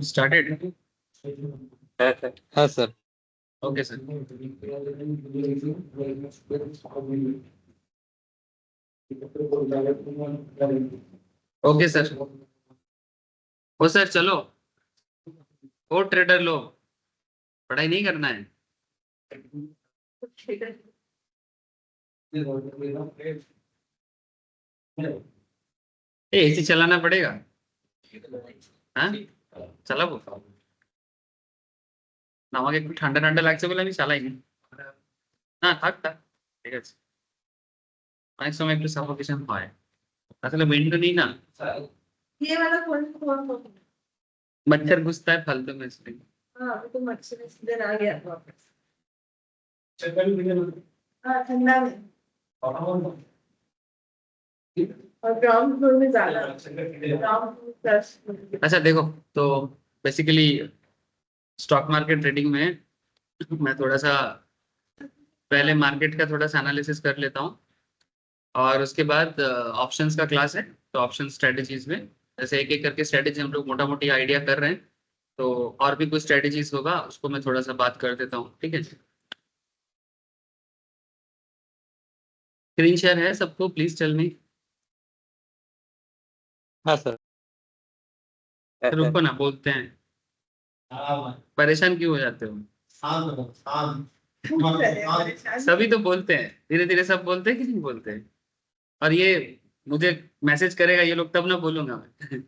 Started. हाँ sir. Okay sir. Okay sir. Oh sir चलो। Oh trader लोग, पढ़ाई नहीं करना है? एसी चलाना पड़ेगा। हाँ चला वो না আমাকে একটু ঠান্ডা ঠান্ডা লাগছে বলে আমি চালাইনি। না থাক থাক, ঠিক আছে। অনেক সময় একটু সাফোকেশন হয়, আসলে উইন্ডো নেই না। ये वाला कौन कौन मच्छर घुसता है फालतू में इसलिए। हाँ अभी तो मच्छर इधर आ गया वापस। हाँ ठंडा में और ग्राउंड फ्लोर में ज्यादा ग्राउंड फ्लोर प्लस। अच्छा देखो, तो बेसिकली स्टॉक मार्केट ट्रेडिंग में मैं थोड़ा सा पहले मार्केट का थोड़ा सा एनालिसिस कर लेता हूँ, और उसके बाद ऑप्शंस का क्लास है। तो ऑप्शन स्ट्रेटजीज में जैसे एक एक करके स्ट्रेटजी हम लोग मोटा मोटी आइडिया कर रहे हैं, तो और भी कुछ स्ट्रेटजीज होगा उसको मैं थोड़ा सा बात कर देता हूँ, ठीक है। स्क्रीन शेयर है सबको, प्लीज टेल मी। हाँ सर। रुको ना, बोलते हैं, परेशान क्यों हो जाते हो? सभी तो बोलते हैं, धीरे धीरे सब बोलते हैं कि नहीं बोलते हैं? और ये मुझे मैसेज करेगा ये लोग तब ना बोलूंगा मैं।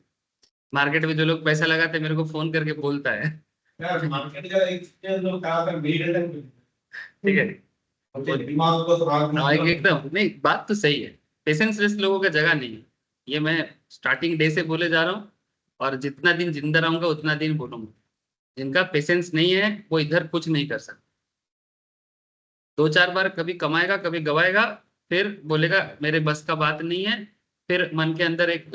मार्केट में जो लोग पैसा लगाते हैं मेरे को फोन करके बोलता है, ठीक है। हाँ, एकदम नहीं, बात तो सही है। पेशेंसलेस लोगों का जगह नहीं है, ये मैं स्टार्टिंग डे से बोले जा रहा हूँ, और जितना दिन जिंदा रहूंगा उतना दिन बोलूंगा। जिनका पेशेंस नहीं है वो इधर कुछ नहीं कर सकता। दो चार बार कभी कमाएगा कभी गवाएगा, फिर बोलेगा मेरे बस का बात नहीं है। फिर मन के अंदर एक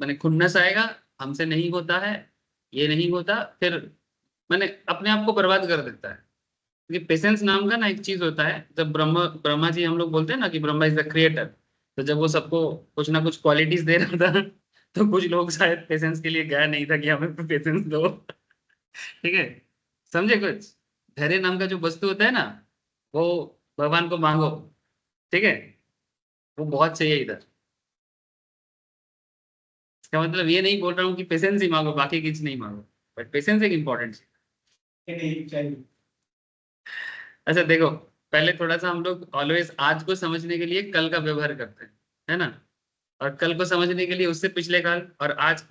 मैंने खुन्नस आएगा, हमसे नहीं होता है, ये नहीं होता, फिर मैंने अपने आप को बर्बाद कर देता है। क्योंकि पेशेंस नाम का ना एक चीज होता है, जब ब्रह्मा ब्रह्मा जी हम लोग बोलते हैं ना कि ब्रह्मा इज द क्रिएटर, तो जब वो सबको कुछ ना कुछ क्वालिटीज दे रहा था तो कुछ लोग शायद पेशेंस के लिए गया नहीं था कि हमें पेशेंस दो, ठीक है। समझे कुछ? धैर्य नाम का जो वस्तु होता है ना, वो भगवान को मांगो, ठीक है। वो बहुत चाहिए इधर। इसका मतलब ये नहीं बोल रहा हूँ कि पेशेंस ही मांगो बाकी कुछ नहीं मांगो, बट पेशेंस एक इम्पोर्टेंट चीज। अच्छा देखो, पहले थोड़ा सा हम लोग ऑलवेज आज को समझने के लिए कल का व्यवहार करते हैं, है ना। और कल को समझने के लिए उससे पिछले काल, और आज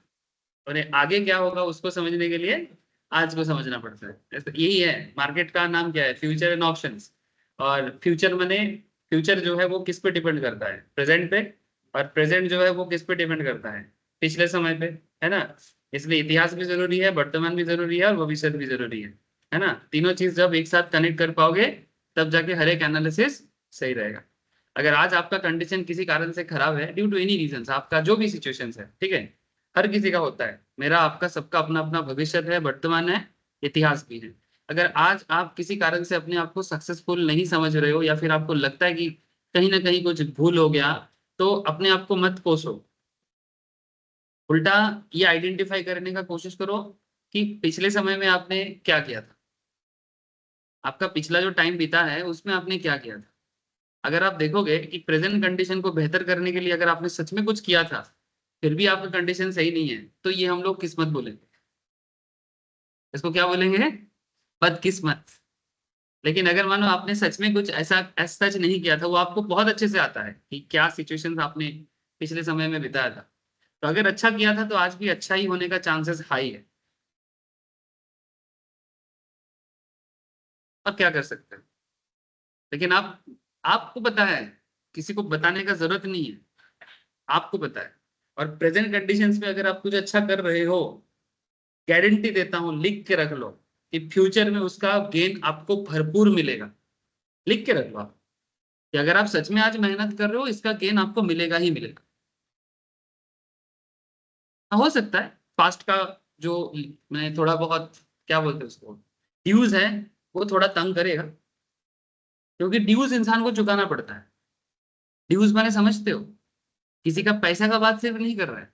और ये आगे क्या होगा उसको समझने के लिए आज को समझना पड़ता है। यही है मार्केट का नाम, क्या है, फ्यूचर एंड ऑप्शंस। और फ्यूचर माने, फ्यूचर जो है वो किस पे डिपेंड करता है, प्रेजेंट पे। और प्रेजेंट जो है वो किस पे डिपेंड करता है, पिछले समय पे, है ना। इसलिए इतिहास भी जरूरी है, वर्तमान भी जरूरी है, और भविष्य भी जरूरी है ना। तीनों चीज जब एक साथ कनेक्ट कर पाओगे तब जाके हर एक एनालिसिस सही रहेगा। अगर आज आपका कंडीशन किसी कारण से खराब है, ड्यू टू एनी रीजन, आपका जो भी सिचुएशन है, ठीक है, हर किसी का होता है, मेरा आपका सबका अपना अपना भविष्य है, वर्तमान है, इतिहास भी है। अगर आज आप किसी कारण से अपने आप को सक्सेसफुल नहीं समझ रहे हो, या फिर आपको लगता है कि कहीं ना कहीं कुछ भूल हो गया, तो अपने आप को मत कोसो। उल्टा ये आइडेंटिफाई करने का कोशिश करो कि पिछले समय में आपने क्या किया था, आपका पिछला जो टाइम बीता है उसमें आपने क्या किया था। अगर आप देखोगे कि प्रेजेंट कंडीशन को बेहतर करने के लिए अगर आपने सच में कुछ किया था, फिर भी आपका कंडीशन सही नहीं है, तो ये हम लोग किस्मत बोलेंगे। इसको क्या बोलेंगे? बदकिस्मत। लेकिन अगर मानो आपने सच में कुछ ऐसा सच नहीं किया था, वो आपको बहुत अच्छे से आता है कि क्या सिचुएशंस आपने पिछले समय में बिताया था, तो अगर अच्छा किया था तो आज भी अच्छा ही होने का चांसेस हाई है। अब क्या कर सकते हैं? लेकिन आप, आपको पता है, किसी को बताने का जरूरत नहीं है, आपको पता है। और प्रेजेंट कंडीशंस में अगर आप कुछ अच्छा कर रहे हो, गारंटी देता हूं, लिख के रख लो कि फ्यूचर में उसका गेन आपको भरपूर मिलेगा। लिख के रख लो आप कि अगर आप सच में आज मेहनत कर रहे हो, इसका गेन आपको मिलेगा ही मिलेगा। हो सकता है पास्ट का जो मैं थोड़ा बहुत, क्या बोलते हैं उसको, ड्यूज है, वो थोड़ा तंग करेगा, क्योंकि ड्यूज इंसान को चुकाना पड़ता है। ड्यूज माने समझते हो, किसी का पैसा का बात सिर्फ नहीं कर रहा है,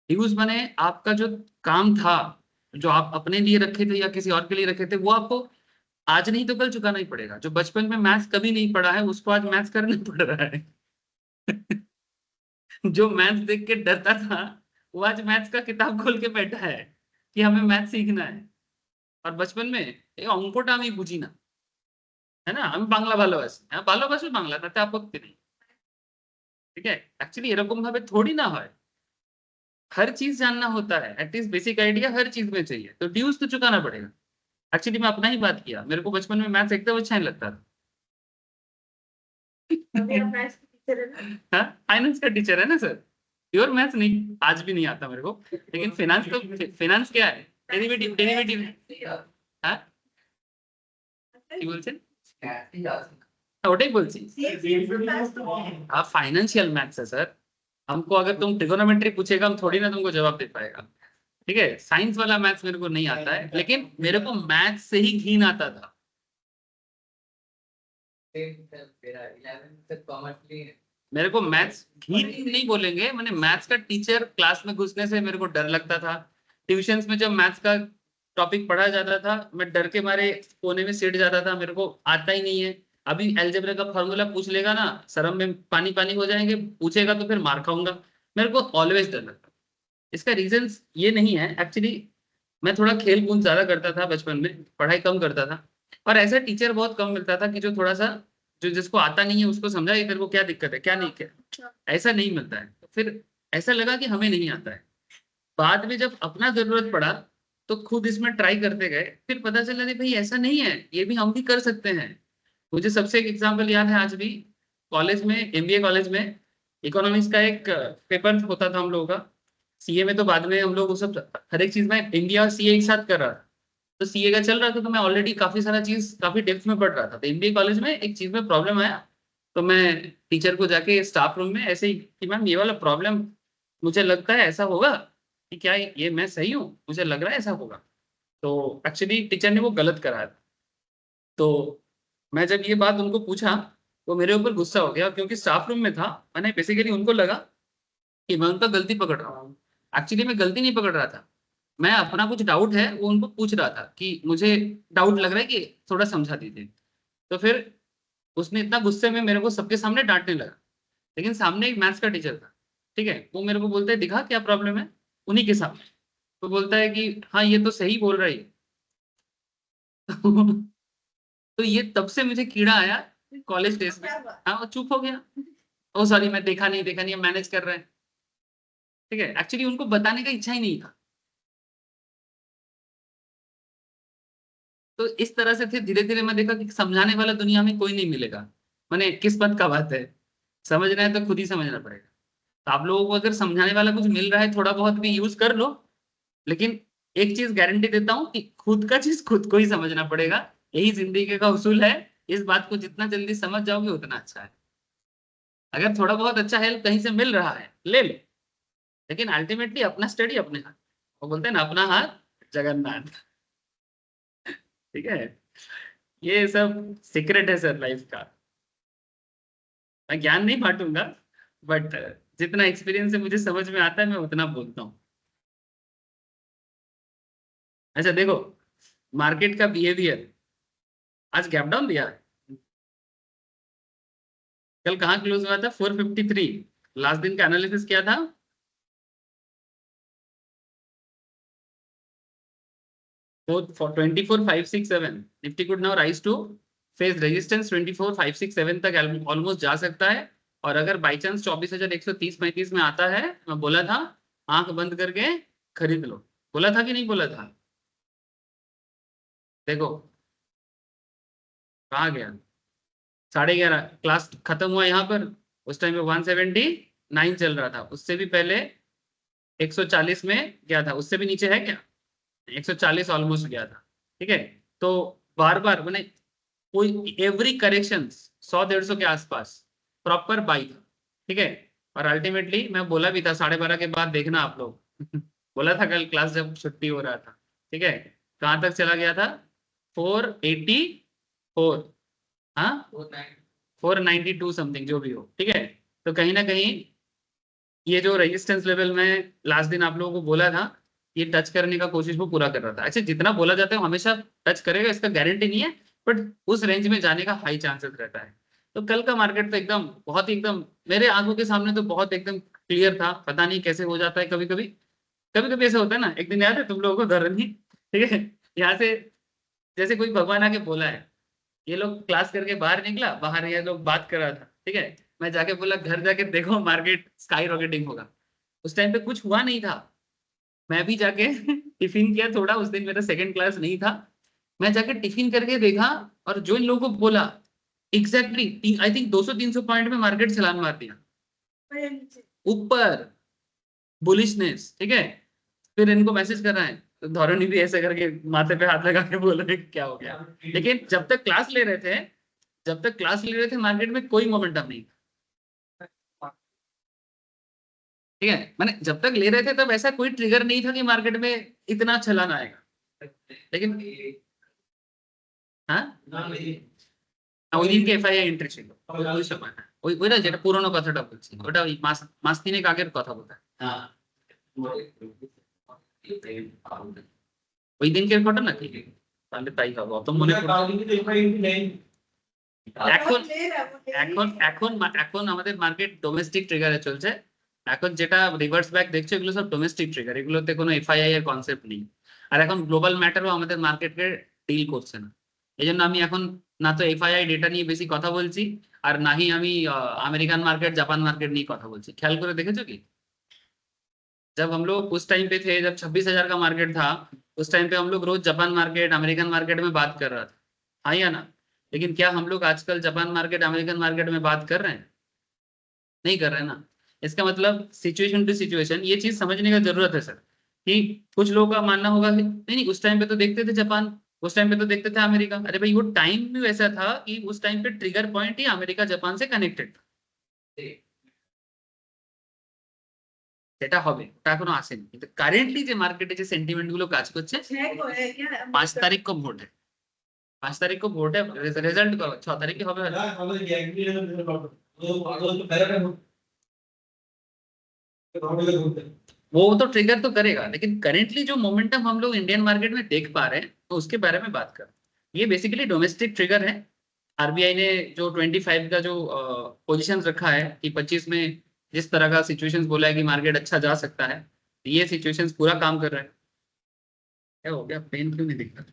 ड्यूज माने आपका जो काम था, जो आप अपने लिए रखे थे या किसी और के लिए रखे थे, वो आपको आज नहीं तो कल चुकाना ही पड़ेगा। जो बचपन में मैथ्स कभी नहीं पढ़ा है उसको आज मैथ्स करना पड़ रहा है। जो मैथ्स देख के डरता था वो आज मैथ्स का किताब खोल के बैठा है कि हमें मैथ्स सीखना है। और बचपन में ये অঙ্কটা আমি বুঝি না, है ना, আমি বাংলা ভালোবাসি, হ্যাঁ ভালোবাসি বাংলা, তাতে আপত্তি নেই। ठीक है, एक्चुअली এরকম ভাবে थोड़ी ना হয়, हर चीज जानना होता है, एटलीस्ट बेसिक आइडिया हर चीज में चाहिए, तो ड्यूज तो चुकाना पड़ेगा। एक्चुअली मैं अपना ही बात किया, मेरे को बचपन में मैथ्स एकदम अच्छा नहीं लगता अभी आप था। मैथ्स की टीचर है ना? हाँ, फाइनेंस का टीचर है ना सर। प्योर मैथ्स नहीं, आज भी नहीं आता मेरे को, लेकिन फाइनेंस तो, फाइनेंस क्या है, डेरिवेटिव, डेरिवेटिव। हाँ কি বলছেন? ওটাই বলছি, आप फाइनेंशियल मैथ्स है सर। हमको अगर तुम ट्रिगोनोमेट्री पूछेगा हम थोड़ी ना तुमको जवाब दे पाएगा। ठीक है, साइंस वाला मैथ्स मेरे को नहीं आता है, लेकिन मेरे को मैथ्स से ही घिन आता था। मेरे को मैथ्स घिन नहीं बोलेंगे, मैंने मैथ्स का टीचर क्लास में घुसने से मेरे को डर लगता था। ट्यूशंस में जब मैथ्स का टॉपिक पढ़ा जाता था मैं डर के मारे कोने में सिट जाता था, मेरे को आता ही नहीं है। अभी अलजेब्रा का फॉर्मूला पूछ लेगा ना, शर्म में पानी पानी हो जाएंगे, पूछेगा तो फिर मार खाऊंगा। मेरे को ऑलवेज डर लगता। इसका रीजन ये नहीं है एक्चुअली, मैं थोड़ा खेल कूद ज्यादा करता था बचपन में, पढ़ाई कम करता था, और ऐसा टीचर बहुत कम मिलता था कि जो थोड़ा सा, जो जिसको आता नहीं है उसको समझा कि तेरे को क्या दिक्कत है क्या नहीं, क्या ऐसा नहीं मिलता है। तो फिर ऐसा लगा कि हमें नहीं आता है। बाद में जब अपना जरूरत पड़ा तो खुद इसमें ट्राई करते गए, फिर पता चला नहीं भाई ऐसा नहीं है, ये भी हम भी कर सकते हैं। मुझे सबसे एक एग्जांपल याद है आज भी, कॉलेज में, एमबीए कॉलेज में इकोनॉमिक्स का एक पेपर होता था हम लोगों का। सीए में तो बाद में हम लोग वो सब हर एक चीज में इंडिया और सीए एक साथ कर रहा था, तो सीए का चल रहा था, तो मैं ऑलरेडी काफी सारा चीज काफी डेप्थ में पढ़ रहा था। तो एमबीए कॉलेज में एक चीज में प्रॉब्लम आया, तो मैं टीचर को जाके स्टाफ रूम में ऐसे ही कि मैम ये वाला प्रॉब्लम मुझे लगता है ऐसा होगा, कि क्या ये मैं सही हूँ, मुझे लग रहा है ऐसा होगा। तो एक्चुअली टीचर ने वो गलत कराया था। तो मैं जब ये बात उनको पूछा तो मेरे ऊपर गुस्सा हो गया, क्योंकि स्टाफ रूम में था। मैंने बेसिकली उनको लगा कि मैं उनका गलती पकड़ रहा हूँ। एक्चुअली मैं गलती नहीं पकड़ रहा था, मैं अपना कुछ डाउट है वो उनको पूछ रहा था कि मुझे डाउट लग रहा है कि थोड़ा समझा दीजिए। तो फिर उसने इतना गुस्से में मेरे को सबके सामने डांटने लगा, लेकिन सामने एक मैथ्स का टीचर था। ठीक है, वो मेरे को बोलता है दिखा क्या प्रॉब्लम है, उन्हीं के सामने। तो बोलता है कि हाँ ये तो सही बोल रही है। तो ये तब से मुझे कीड़ा आया कॉलेज डेज में। हाँ वो चुप हो गया, ओ सॉरी मैं देखा नहीं, मैनेज कर रहे हैं। ठीक है, एक्चुअली उनको बताने का इच्छा ही नहीं था। तो इस तरह से फिर धीरे धीरे मैं देखा कि समझाने वाला दुनिया में कोई नहीं मिलेगा। मैंने किस्मत का बात है, समझना है तो खुद ही समझना पड़ेगा। तो आप लोगों को अगर समझाने वाला कुछ मिल रहा है थोड़ा बहुत भी यूज कर लो, लेकिन एक चीज गारंटी देता हूँ कि खुद का चीज खुद को ही समझना पड़ेगा। यही जिंदगी का उसूल है। इस बात को जितना जल्दी समझ जाओगे उतना अच्छा है। अगर थोड़ा बहुत अच्छा हेल्प कहीं से मिल रहा है ले लो, लेकिन अल्टीमेटली अपना स्टडी अपने हाथ। वो बोलते हैं ना अपना हाथ जगन्नाथ। ठीक है, ये सब सीक्रेट है सर लाइफ का। मैं ज्ञान नहीं बांटूंगा, बट जितना एक्सपीरियंस से मुझे समझ में आता है मैं उतना बोलता हूँ। अच्छा देखो, मार्केट का बिहेवियर आज गैप डाउन दिया है। कल कहाँ क्लोज हुआ था, 453। लास्ट दिन का एनालिसिस क्या था, 24,567। Nifty could now rise to face resistance 24,567 तक ऑलमोस्ट जा सकता है। और अगर बाई चांस 24,130-35 में आता है, मैं बोला था आंख बंद करके खरीद लो, बोला था कि नहीं बोला था? देखो कहाँ गया, 11:30 क्लास खत्म हुआ यहाँ पर। उस टाइम पे 179 चल रहा था, उससे भी पहले 140 में गया था, उससे भी नीचे है क्या, 140 ऑलमोस्ट गया था। ठीक है, तो बार बार मैंने कोई एवरी करेक्शन 100-150 के आसपास प्रॉपर बाई था। ठीक है, और अल्टीमेटली मैं बोला भी था 12:30 के बाद देखना आप लोग। बोला था कल क्लास जब छुट्टी हो रहा था। ठीक है, कहाँ तक चला गया था, 484, हाँ 492 समथिंग जो भी हो। ठीक है, तो कहीं ना कहीं ये जो रेजिस्टेंस लेवल में लास्ट दिन आप लोगों को बोला था, ये टच करने का कोशिश वो पूरा कर रहा था। अच्छा, जितना बोला जाता है वो हमेशा टच करेगा इसका गारंटी नहीं है, बट उस रेंज में जाने का हाई चांसेस रहता है। तो कल का मार्केट तो एकदम बहुत ही एकदम मेरे आंखों के सामने तो बहुत एकदम क्लियर था। पता नहीं कैसे हो जाता है कभी कभी, कभी कभी ऐसा होता है ना। एक दिन याद है तुम लोगों को धरनी, ठीक है, यहाँ से जैसे कोई भगवान आके बोला है, ये लोग क्लास करके बाहर निकला, बाहर ये लोग बात कर रहा था, ठीक है, मैं जाके बोला घर जाके देखो मार्केट स्काई रॉकेटिंग होगा। उस टाइम पे कुछ हुआ नहीं था, मैं भी जाके टिफिन किया थोड़ा, उस दिन मेरा सेकंड क्लास नहीं था, मैं जाके टिफिन करके देखा, और जो इन लोगों को बोला एग्जैक्टली आई थिंक 200-300 पॉइंट में मार्केट छलांग मार दिया ऊपर, बुलिशनेस, ठीक है। फिर इनको मैसेज कर रहा है, तो धौरनी भी ऐसे करके माथे पे हाथ लगा के बोल रहे हैं क्या हो गया। लेकिन जब तक क्लास ले रहे थे, जब तक क्लास ले रहे थे मार्केट में कोई मोमेंटम नहीं, ठीक है। मैंने जब तक ले रहे थे तब ऐसा कोई ट्रिगर नहीं था कि मार्केट में इतना छलांग आएगा। लेकिन हाँ, ওই দিনকে এফআইআই এন্ট্রি ছিল ওই সময়, ওইটা যেটা পুরোনো কথাটা বলছি, ওটা ওই মাস তিনেক আগের কথা বলতে, ওই দিনকের ঘটনা কি, তাহলে তাই হবে, অত মনে পড়ছে। এখন এখন এখন এখন আমাদের মার্কেট ডোমেস্টিক ট্রিগারে চলছে। এখন যেটা রিভার্স ব্যাক দেখছো এগুলো সব ডোমেস্টিক ট্রিগার, এগুলোতে কোনো এফআইআই এর কনসেপ্ট নেই। আর এখন গ্লোবাল ম্যাটারও আমাদের মার্কেটকে ডিল করছে না। এই জন্য আমি এখন না তো এফআইআই ডেটা নিয়ে বেশি কথা বলছি, আর না হি আমি আমেরিকাन मार्केट जापान मार्केट নিয়ে কথা বলছি। ख्याल করে দেখেছো কি, जब हम लोग उस टाइम पे थे, जब 26,000 का मार्केट था, उस टाइम पे हम लोग रोज जापान मार्केट अमेरिकन मार्केट में बात कर रहा था, हाँ या ना। लेकिन क्या हम लोग आजकल जापान मार्केट अमेरिकन मार्केट में बात कर रहे हैं? नहीं कर रहे हैं ना। इसका मतलब सिचुएशन टू सिचुएशन ये चीज समझने का जरूरत है सर, कि कुछ लोगों का मानना होगा कि नहीं नहीं उस टाइम पे तो देखते थे जापान, उस टाइम पे तो देखते थे अमेरिका। अरे भाई वो टाइम भी वैसा था कि उस टाइम पे ट्रिगर पॉइंट ही अमेरिका जापान से कनेक्टेड था। সেটা হবে, ওটা এখনো আসেনি, কিন্তু কারেন্টলি যে মার্কেটে যে সেন্টিমেন্ট গুলো কাজ করছে, 5 तारीख को ভোট है, 5 तारीख को ভোট है, रिजल्ट 6 तारीख হবে वो तो ट्रिगर तो करेगा। लेकिन करेंटली जो मोमेंटम हम लोग इंडियन मार्केट में देख पा रहे हैं तो उसके बारे में बात कर, ये बेसिकली डोमेस्टिक ट्रिगर है। आरबीआई ने जो 25 का जो पोजीशन रखा है कि 25 में जिस तरह का सिचुएशंस बोला है कि मार्केट अच्छा जा सकता है, ये सिचुएशंस पूरा काम कर रहा है। क्या हो गया, पेन क्यों नहीं दिख रहा?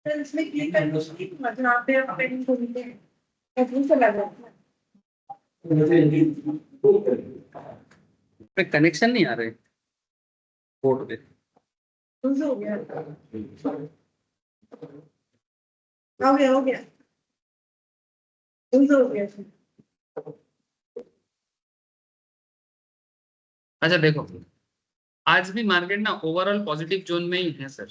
इसमें क्लिक करके जहाँ पे आप पेन खोलते हैं उसमें चला जाता पे कनेक्शन नहीं आ रहे बोर्ड पे। हो गया हो गया हो गया हो गया। अच्छा देखो, आज भी मार्केट ना ओवरऑल पॉजिटिव जोन में ही है सर,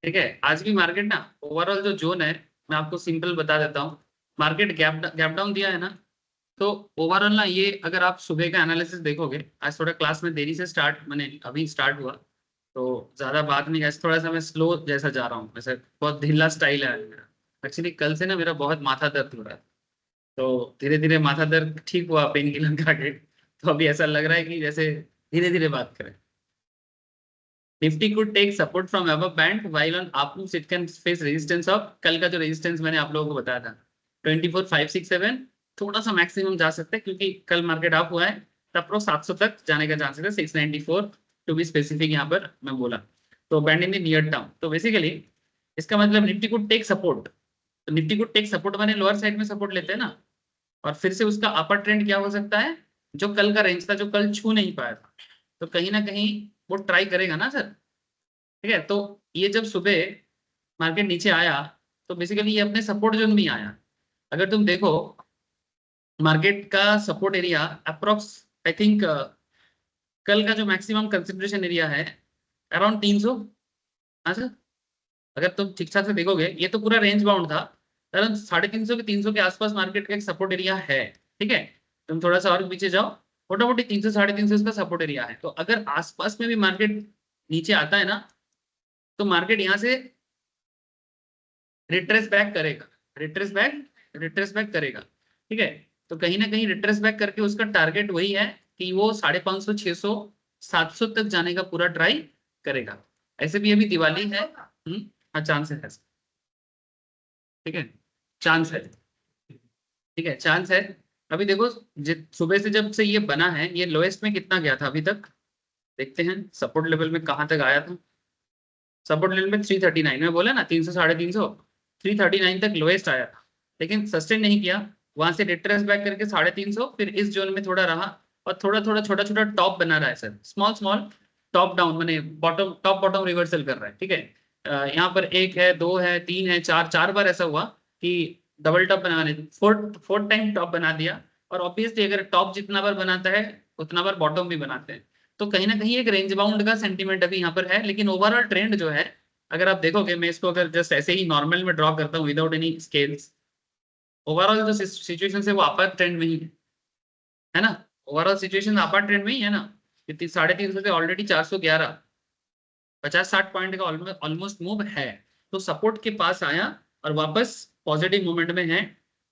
ठीक है। आज भी मार्केट ना ओवरऑल जो जोन है, मैं आपको सिंपल बता देता हूँ। मार्केट गैप डाउन दिया है ना, तो ओवरऑल ना ये अगर आप सुबह का एनालिसिस देखोगे, आज थोड़ा क्लास में देरी से स्टार्ट मैंने अभी स्टार्ट हुआ तो ज्यादा बात नहीं, ऐसे थोड़ा सा मैं स्लो जैसा जा रहा हूँ, वैसे बहुत ढीला स्टाइल है मेरा। एक्चुअली कल से ना मेरा बहुत माथा दर्द हो रहा है, तो धीरे धीरे माथा दर्द ठीक हुआ पेन किलर खा के, तो अभी ऐसा लग रहा है कि जैसे धीरे धीरे बात करें। Nifty could take support from above band while on up moves it can face resistance of, कल का जो रेजिस्टेंस मैंने आप लोगों को बताया था 24,567, थोड़ा सा मैक्सिमम जा सकते हैं क्योंकि कल मार्केट अप हुआ है, तब प्रो 700 तक जाने का चांसेस है, 694 टू बी स्पेसिफिक यहाँ पर मैं बोला, तो band in the near term. तो बेसिकली इसका मतलब निफ्टी को टेक सपोर्ट, तो निफ्टी को टेक सपोर्ट माने लोअर साइड में सपोर्ट लेते हैं ना, और फिर से उसका अपर ट्रेंड क्या हो सकता है, जो कल का रेंज था जो कल छू नहीं पाया था, तो कहीं ना कहीं वो ट्राई करेगा ना सर, ठीक है। तो ये जब सुबह मार्केट नीचे आया तो बेसिकली ये अपने सपोर्ट जोन में आया। अगर तुम देखो मार्केट का support area approx I think कल का जो मैक्सिमम कंसिडरेशन एरिया है अराउंड 300, हाँ सर। अगर तुम ठीक ठाक से देखोगे ये तो पूरा रेंज बाउंड था, अराउंड 350 के 300 के आसपास मार्केट का एक सपोर्ट एरिया है, ठीक है। तुम थोड़ा सा और पीछे जाओ, मोटा मोटी 300 350 इसका सपोर्ट एरिया है। तो अगर आसपास में भी मार्केट नीचे आता है ना, तो मार्केट यहाँ से रिट्रेस बैक करेगा, रिट्रेस बैक करेगा, ठीक है। तो कहीं ना कहीं रिट्रेस बैक करके उसका टारगेट वही है कि वो 550 600 700 तक जाने का पूरा ट्राई करेगा। ऐसे भी अभी दिवाली है। हाँ चांस है, ठीक है, चांस है, ठीक है, चांस है। अभी देखो सुबह से जब से ये बना है, ये लोएस्ट में कितना गया था अभी तक, देखते हैं सपोर्ट लेवल में कहाँ तक आया था। सपोर्ट लेवल में 339 में बोला ना, 300 350, 339 तक लोएस्ट आया था, लेकिन सस्टेन नहीं किया। वहां से रिट्रेस बैक करके 350, फिर इस जोन में थोड़ा रहा और थोड़ा थोड़ा छोटा छोटा टॉप बना रहा है sir, small small top down, माने बॉटम टॉप बॉटम रिवर्सल कर रहा है, ठीक है। यहाँ पर 1 है 2 है 3 है 4 बार ऐसा हुआ कि डबल टॉप बनाने, फोर्थ टाइम टॉप बना दिया। और ऑब्वियसली अगर टॉप जितना बार बनाता है उतना बार बॉटम भी बनाते हैं। तो कहीं ना कहीं एक रेंज बाउंड का सेंटीमेंट अभी यहाँ पर है, लेकिन ओवरऑल ट्रेंड जो है, अगर आप देखोगे, मैं इसको अगर जस्ट ऐसे ही नॉर्मल में ड्रॉ करता हूँ विदाउट एनी स्केल्स, ओवरऑल जो सिचुएशन है वो अपर ट्रेंड में ही है ना। ओवरऑल सिचुएशन अपर ट्रेंड में ही है ना। 350 से ऑलरेडी 411, 50-60 पॉइंट का ऑलमोस्ट मूव है। तो सपोर्ट के पास आया और वापस पॉजिटिव मूवमेंट में है।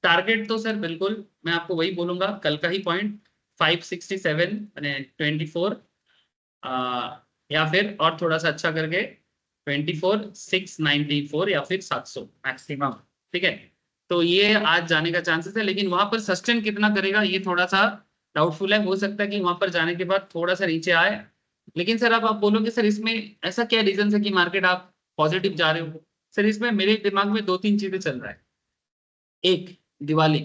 टारगेट तो सर बिल्कुल मैं आपको वही बोलूंगा, कल का ही पॉइंट 567 यानी 24, या फिर और थोड़ा सा अच्छा करके 24,694 या फिर 700 मैक्सिमम, ठीक है। तो ये आज जाने का चांसेस है, लेकिन वहां पर सस्टेन कितना करेगा ये थोड़ा सा डाउटफुल है। हो सकता है कि वहां पर जाने के बाद थोड़ा सा नीचे आए। लेकिन सर अब आप बोलोगे सर इसमें ऐसा क्या रीजन है कि मार्केट आप पॉजिटिव जा रहे हो। सर इसमें मेरे दिमाग में 2-3 चीजें चल रहा है। एक, दिवाली,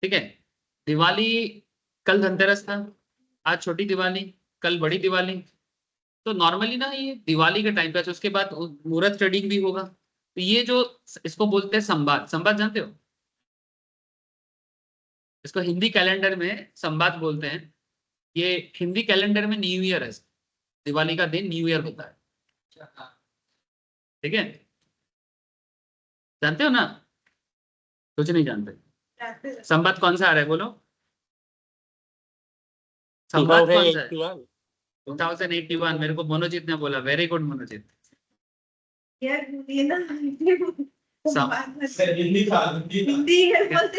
ठीक है, दिवाली, कल धनतेरस था, आज छोटी दिवाली, कल बड़ी दिवाली। तो नॉर्मली ना ये दिवाली के टाइम पे, अच्छा उसके बाद मुहूर्त ट्रेडिंग भी होगा। तो ये जो इसको बोलते हैं संवाद, संवाद जानते हो, इसको हिंदी कैलेंडर में संवाद बोलते हैं। ये हिंदी कैलेंडर में न्यू ईयर है, दिवाली का दिन न्यू ईयर होता है, ठीक है। जानते हो ना, कुछ नहीं जानते। संवाद कौन सा आ रहा है बोलो, संवाद कौन सा है? 2081। मेरे को मनोजीत ने बोला, वेरी गुड मनोजीत। यार ये ना हिंदी बोलते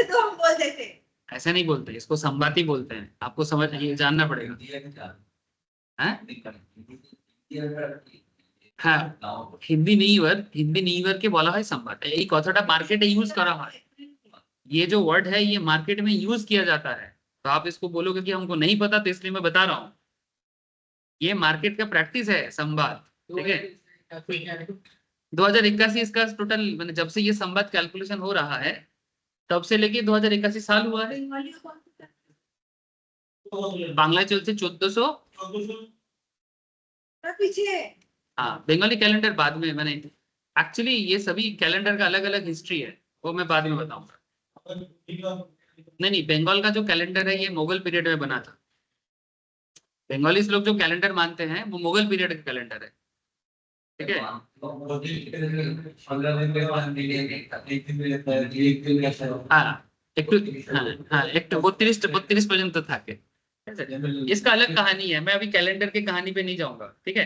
तो हम बोल देते। ऐसा नहीं बोलते, इसको संवाद ही बोलते हैं, आपको समझ ये जानना पड़ेगा। हाँ, Hindi new year, Hindi new year के বলা হয় संवाद। এই কথাটা মার্কেটে ইউজ করা হয়, ये जो वर्ड है ये मार्केट में यूज किया जाता है। तो आप इसको बोलोगे कि हमको नहीं पता, तो इसलिए मैं बता रहा हूँ, ये मार्केट का प्रैक्टिस है संवाद, ठीक है। 2081 इसका टोटल, मैंने जब से ये संवाद कैलकुलेशन हो रहा है तब से लेके 2081 साल हुआ है। বাংলায় চলছে 1400, पीछे। हाँ बंगाली कैलेंडर बाद में, मैंने एक्चुअली ये सभी कैलेंडर का अलग अलग हिस्ट्री है, वो मैं बाद में बताऊंगा। नहीं, बंगाल का जो कैलेंडर है ये मुगल पीरियड में बना था। बंगाली लोग जो कैलेंडर मानते हैं वो मुगल पीरियड का कैलेंडर है, ठीक है। हाँ एक 32 পর্যন্ত থাকে। इसका अलग कहानी है, मैं अभी कैलेंडर की कहानी पे नहीं जाऊंगा, ठीक है।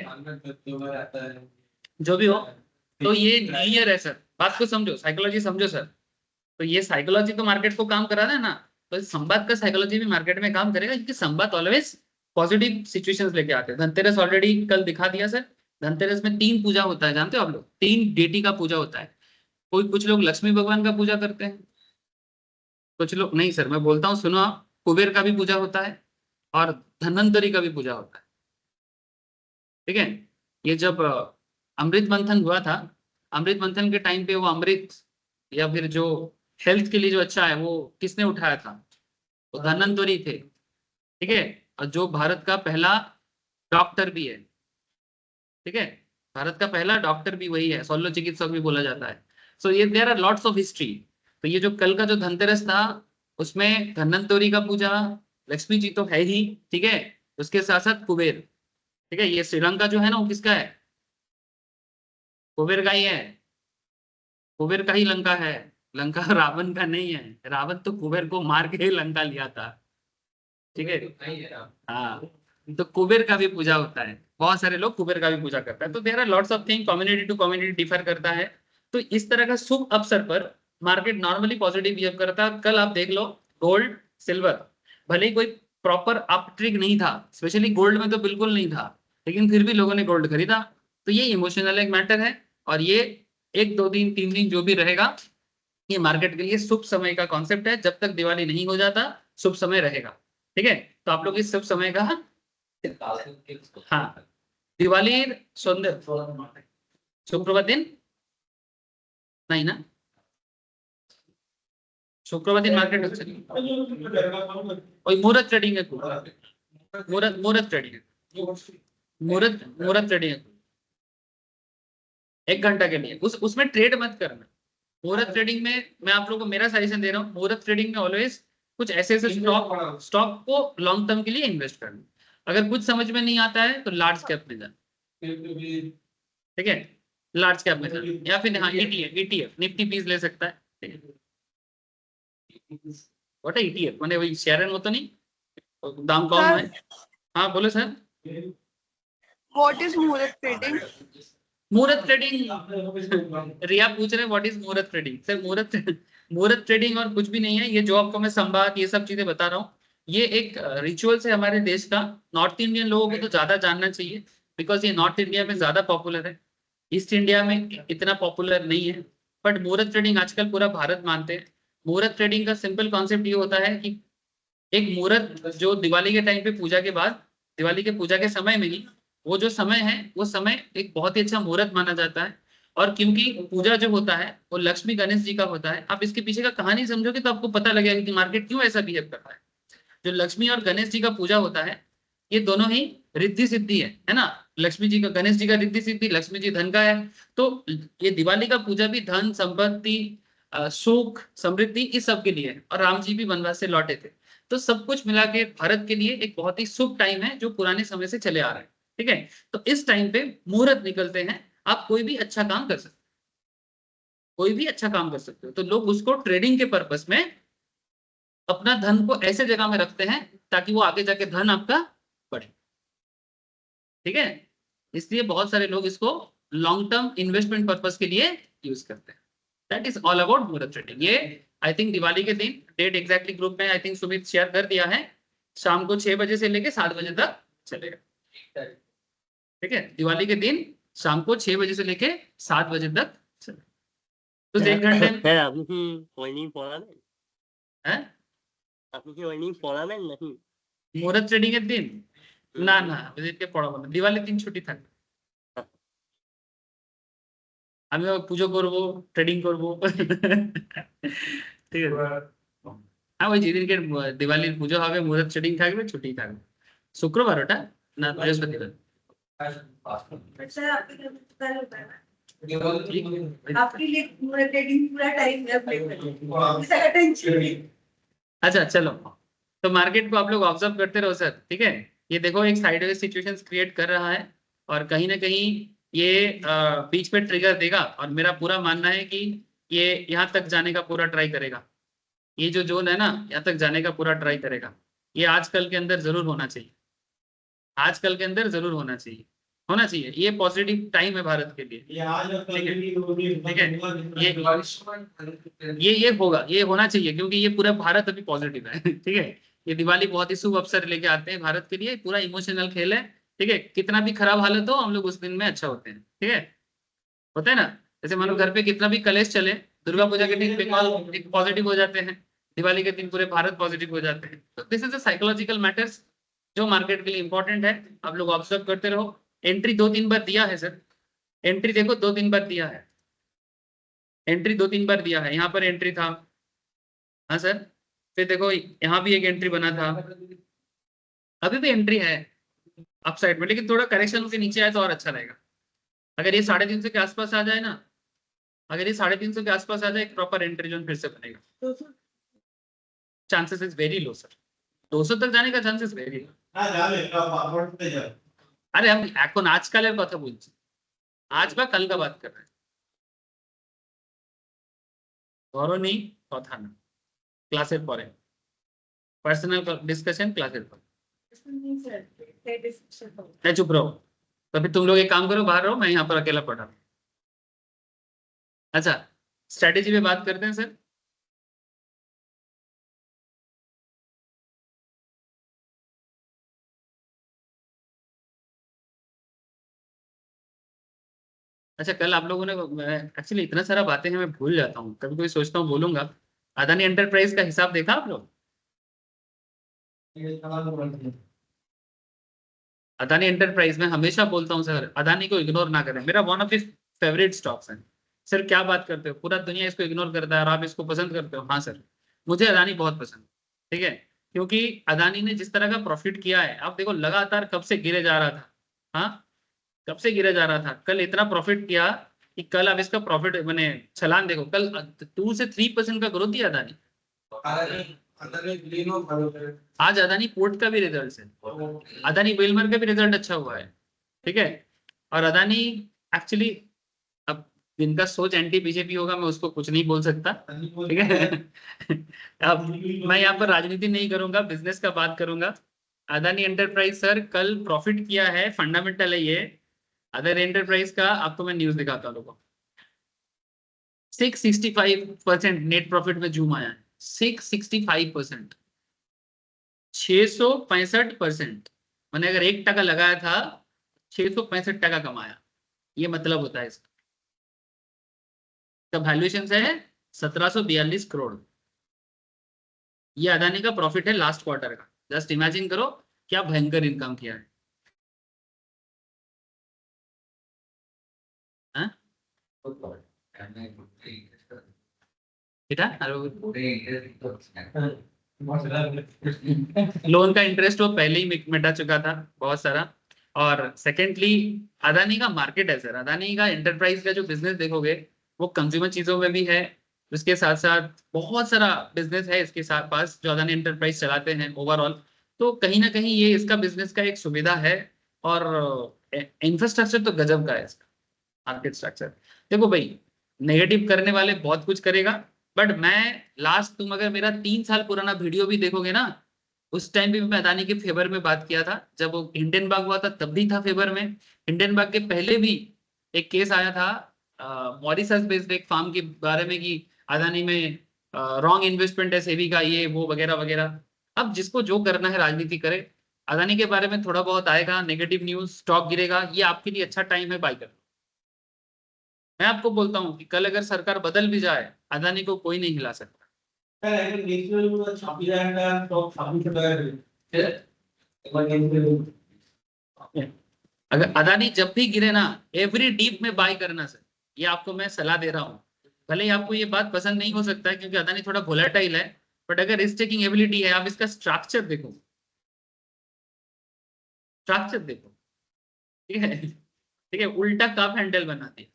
जो भी हो, तो ये न्यू ईयर है सर, बात को समझो, साइकोलॉजी समझो सर। तो ये साइकोलॉजी तो मार्केट को काम करा रहा है ना, तो संवाद का साइकोलॉजी भी मार्केट में काम करेगा, क्योंकि संवाद ऑलवेज पॉजिटिव सिचुएशंस लेके आते हैं। धनतेरस ऑलरेडी कल दिखा दिया सर। धनतेरस में 3 पूजा होता है, जानते हो आप लोग, 3 डेटी का पूजा होता है। कुछ लोग लक्ष्मी भगवान का पूजा करते हैं, कुछ लोग नहीं। सर मैं बोलता हूँ सुनो आप, कुबेर का भी पूजा होता है और धन्वंतरी का भी पूजा होता है, ठीक है। ये जब अमृत मंथन हुआ था, अमृत मंथन के टाइम पे वो अमृत या फिर जो हेल्थ के लिए जो अच्छा है वो किसने उठाया था, वो धन्वंतरी थे, ठीक है। और जो भारत का पहला डॉक्टर भी है, ठीक है, भारत का पहला डॉक्टर भी वही है, शल्य चिकित्सक भी बोला जाता है। सो ये there are lots of history. तो ये जो कल का जो धनतेरस था उसमें धन्वंतरी का पूजा, लक्ष्मी जी तो है ही, ठीक है, उसके साथ साथ कुबेर, ठीक है। ये श्रीलंका जो है ना वो किसका है, कुबेर का ही है, कुबेर का ही लंका है। लंका रावण का नहीं है, रावण तो कुबेर को मार के ही लंका लिया था, ठीक है। हाँ, तो कुबेर का भी पूजा होता है, बहुत सारे लोग कुबेर का भी पूजा करता है। तो there are lots of thing, community to community differ करता है। तो इस तरह का शुभ अवसर पर मार्केट नॉर्मली पॉजिटिव बिहेव करता है। कल आप देख लो, गोल्ड सिल्वर, भले ही कोई प्रॉपर अप ट्रिक नहीं था, स्पेशली गोल्ड में तो बिल्कुल नहीं था, लेकिन फिर भी लोगों ने गोल्ड खरीदा। तो ये इमोशनल एक मैटर है, और ये एक दो दिन तीन दिन जो भी रहेगा, ये मार्केट के लिए शुभ समय का कॉन्सेप्ट है। जब तक दिवाली नहीं हो जाता शुभ समय रहेगा। ठीक है, तो आप लोग इस शुभ समय का, हाँ, दिवाली सौंदर्य शुक्रवार दिन नहीं ना, शुक्रवार दिन मार्केट ওই মুহূর্ত ট্রেডিং এ মুহূর্ত ট্রেডিং मुहूर्त ट्रेडिंग 1 घंटा के लिए, उसमें ट्रेड मत करना। मुहूर्त ट्रेडिंग में मैं आप लोगों को मेरा सजेशन दे रहा हूँ, मुहूर्त ट्रेडिंग में ऑलवेज कुछ ऐसे स्टॉक को लॉन्ग टर्म के लिए इन्वेस्ट करना। अगर कुछ समझ में नहीं आता है तो लार्ज कैप में जाना, ठीक है, लार्ज कैप में जाना, या फिर हाँ ईटीएफ निफ्टी पीस ले सकता है। व्हाट है ईटीएफ, माने वही शेयर हो तो नहीं, दाम कम है। हाँ बोलो sir. What is Muhurat trading? मुहूर्त ट्रेडिंग, रिया पूछ रहे हैं व्हाट इज मुहूर्त ट्रेडिंग। सर मुहूर्त ट्रेडिंग और कुछ भी नहीं है, ये जो आपको मैं संवाद ये सब चीजें बता रहा हूँ, ये एक रिचुअल्स है हमारे देश का। नॉर्थ इंडियन लोगों को तो ज्यादा जानना चाहिए, बिकॉज ये नॉर्थ इंडिया में ज्यादा पॉपुलर है, ईस्ट इंडिया में इतना पॉपुलर नहीं है। बट मुहूर्त ट्रेडिंग आजकल पूरा भारत मानते हैं। मुहूर्त ट्रेडिंग का सिंपल कॉन्सेप्ट ये होता है कि एक मुहूर्त जो दिवाली के टाइम पे पूजा के बाद, दिवाली के पूजा के समय में ही, वो जो समय है वो समय एक बहुत ही अच्छा मुहूर्त माना जाता है। और क्योंकि पूजा जो होता है वो लक्ष्मी गणेश जी का होता है, आप इसके पीछे का कहानी समझोगे तो आपको पता लगेगा कि मार्केट क्यों ऐसा बिहेव कर रहा है। जो लक्ष्मी और गणेश जी का पूजा होता है, ये दोनों ही रिद्धि सिद्धि है ना। लक्ष्मी जी का, गणेश जी का रिद्धि सिद्धि, लक्ष्मी जी धन का है। तो ये दिवाली का पूजा भी धन संपत्ति सुख समृद्धि इस सब के लिए है। और राम जी भी वनवास से लौटे थे। तो सब कुछ मिला के भारत के लिए एक बहुत ही शुभ टाइम है, जो पुराने समय से चले आ रहा है। ठीक है, तो इस टाइम पे मुहूर्त निकलते हैं, आप कोई भी अच्छा काम कर सकते हो, कोई भी अच्छा काम कर सकते हो। तो लोग उसको ट्रेडिंग के पर्पस में अपना धन को ऐसे जगह में रखते हैं ताकि वो आगे जाके धन आपका बढ़े। ठीक है, इसलिए बहुत सारे लोग इसको लॉन्ग टर्म इन्वेस्टमेंट पर्पस के लिए यूज करते हैं। दैट इज ऑल अबाउट मुहूर्त ट्रेडिंग। ये आई थिंक दिवाली के दिन डेट एग्जैक्टली ग्रुप में आई थिंक सुमित शेयर कर दिया है, शाम को 6 बजे से लेके 7 बजे तक चलेगा। ठीक है, दिवाली के दिन शाम को 6 बजे से लेके 7 बजे तक चलेगा। तो 1 घंटे में স্যার আপনি কি ওয়েল্ডিং পড়াবেন? है আপনি কি ওয়েল্ডিং পড়াবেন নাকি? মুহূর্ত ট্রেডিং এর দিন না না এদেরকে পড়াবো না, দিওয়ালির দিন ছুটি থাকবে। আমি পুজো করব, ট্রেডিং করব। ঠিক আছে, হ্যাঁ ওই যেদিনকে দিওয়ালির পুজো হবে মুহূর্ত ট্রেডিং থাকবে, ছুটি থাকবে। শুক্রবার ওটা না বৃহস্পতিবার? सर आपके घर में कल होता है ना, आपके लिए पूरा ट्रेडिंग पूरा टाइम अवेलेबल है, इसका टेंशन नहीं। अच्छा चलो, तो मार्केट को आप लोग ऑब्जर्व करते रहो सर। ठीक है, ये देखो एक साइडवेज सिचुएशन क्रिएट कर रहा है, और कहीं ना कहीं ये बीच पे ट्रिगर देगा। और मेरा पूरा मानना है कि ये यहाँ तक जाने का पूरा ट्राई करेगा। ये जो जोन है ना, यहाँ तक जाने का पूरा ट्राई करेगा। ये आजकल के अंदर जरूर होना चाहिए, आजकल के अंदर जरूर होना चाहिए, होना चाहिए। ये पॉजिटिव टाइम है भारत के लिए। ठीक है, ये होगा, ये होना चाहिए, क्योंकि ये पूरा भारत अभी पॉजिटिव है। ठीक है, ये दिवाली बहुत ही शुभ अवसर लेके आते हैं भारत के लिए, पूरा इमोशनल खेल है। ठीक है, कितना भी खराब हालत हो हम लोग उस दिन में अच्छा होते हैं। ठीक है, होता है ना, जैसे मानो घर पे कितना भी कलेश चले, दुर्गा पूजा के दिन बंगाल पॉजिटिव हो जाते हैं, दिवाली के दिन पूरे भारत पॉजिटिव हो जाते हैं। तो this is the psychological matters जो मार्केट के लिए इंपॉर्टेंट है। आप लोग ऑब्जर्व करते रहो। एंट्री 2-3 बार दिया है सर, एंट्री देखो 2-3 बार दिया है, एंट्री 2-3 बार दिया है। यहाँ पर एंट्री था, हाँ सर, फिर देखो यहाँ भी एक एंट्री बना था, अभी भी एंट्री है अपसाइड में, लेकिन थोड़ा करेक्शन के नीचे आए तो और अच्छा रहेगा। अगर ये 350 के आसपास आ जाए ना, अगर ये 350 के आसपास आ जाए, एक प्रॉपर एंट्री जोन फिर से बनेगा। Chances is very low sir, 200 तक जाने का चांसेस वेरी लो। আরে আমি এখন আজকালের কথা বলছি, আজ বা কালকা বাদ कर रहे हैं, ধরো নেই কথা না ক্লাসের পরে। पर्सनल डिस्कशन क्लासेस पर। नहीं सर, डिस्कशन हो। मैं चुप रहो, तो फिर तुम लोग एक काम करो, बाहर रहो, मैं यहाँ पर अकेला पढ़ा रहा हूँ। अच्छा, स्ट्रेटेजी पे बात करते हैं सर। अच्छा, कल आप लोगों ने, एक्चुअली इतना सारा बातें हैं मैं भूल जाता हूँ, कभी कभी सोचता हूँ बोलूंगा। अदानी एंटरप्राइज का हिसाब देखा आप लोग? अदानी एंटरप्राइज में हमेशा बोलता हूँ सर, अदानी को इग्नोर ना करें, मेरा one of the favourite stocks है। सर क्या बात करते हो, पूरा दुनिया इसको इग्नोर करता है और आप इसको पसंद करते हो? हाँ सर, मुझे अदानी बहुत पसंद है, ठीक है। क्योंकि अदानी ने जिस तरह का प्रॉफिट किया है, आप देखो लगातार कब से गिरे जा रहा था। हाँ, कब से गिरा जा रहा था, कल इतना प्रॉफिट किया कि कल अब इसका प्रॉफिट मैंने छलान देखो, कल 2 से 3% का ग्रोथ दिया अदानी। आज अदानी पोर्ट का भी रिजल्ट है, अदानी वेलमर का भी रिजल्ट अच्छा हुआ है, ठीक है। और अदानी एक्चुअली, अब जिनका सोच एंटी बीजेपी होगा मैं उसको कुछ नहीं बोल सकता, ठीक है। अब मैं यहाँ पर राजनीति नहीं करूंगा, बिजनेस का बात करूंगा। अदानी एंटरप्राइज सर कल प्रॉफिट किया है, फंडामेंटल है ये। अदर एंटरप्राइज का आपको मैं न्यूज दिखाता हूँ, लोगों 665% नेट प्रॉफिट में जूम आया है, 665%, 665%। मैंने अगर 1% लगाया था, 665% कमाया, ये मतलब होता है इसका वैल्यूएशन है 1742 करोड़। ये अदानी का प्रॉफिट है लास्ट क्वार्टर का, जस्ट इमेजिन करो क्या भयंकर इनकम किया है। हाँ? लोन का इंटरेस्ट वो पहले ही मिटा चुका था बहुत सारा। और सेकेंडली, अदानी का मार्केट है सर, अदानी का एंटरप्राइज का जो बिजनेस देखोगे वो कंज्यूमर चीजों में भी है, उसके साथ साथ बहुत सारा बिजनेस है इसके साथ पास जो अदानी एंटरप्राइज चलाते हैं ओवरऑल। तो कहीं ना कहीं ये इसका बिजनेस का एक सुविधा है। और इंफ्रास्ट्रक्चर तो गजब का है इसका, मार्केट स्ट्रक्चर। देखो भाई, नेगेटिव करने वाले बहुत कुछ करेगा, बट मैं लास्ट, तुम अगर मेरा 3 साल पुराना वीडियो भी देखोगे ना, उस टाइम भी मैं अदानी के फेवर में बात किया था। जब वो इंडियन बाग हुआ था तब भी था फेवर में। इंडियन बाग के पहले भी एक केस आया था मॉरिशस बेस्ड एक फार्म के बारे में कि अदानी में रॉन्ग इन्वेस्टमेंट है सेबी का, ये वो वगैरह वगैरह। अब जिसको जो करना है राजनीति करे। अदानी के बारे में थोड़ा बहुत आएगा नेगेटिव न्यूज, स्टॉक गिरेगा, ये आपके लिए अच्छा टाइम है बाय कर। मैं आपको बोलता हूँ कि कल अगर सरकार बदल भी जाए, अदानी को कोई नहीं हिला सकता। अगर अदानी जब भी गिरे ना, एवरी डीप में बाय करना सर, ये आपको मैं सलाह दे रहा हूँ। भले ही आपको ये बात पसंद नहीं हो सकता है क्योंकि अदानी थोड़ा वोलेटाइल है, बट अगर रिस्क टेकिंग एबिलिटी है, आप इसका स्ट्रक्चर देखो, स्ट्रक्चर देखो, ठीक है, ठीक है, उल्टा कप हैंडल बनाते हैं,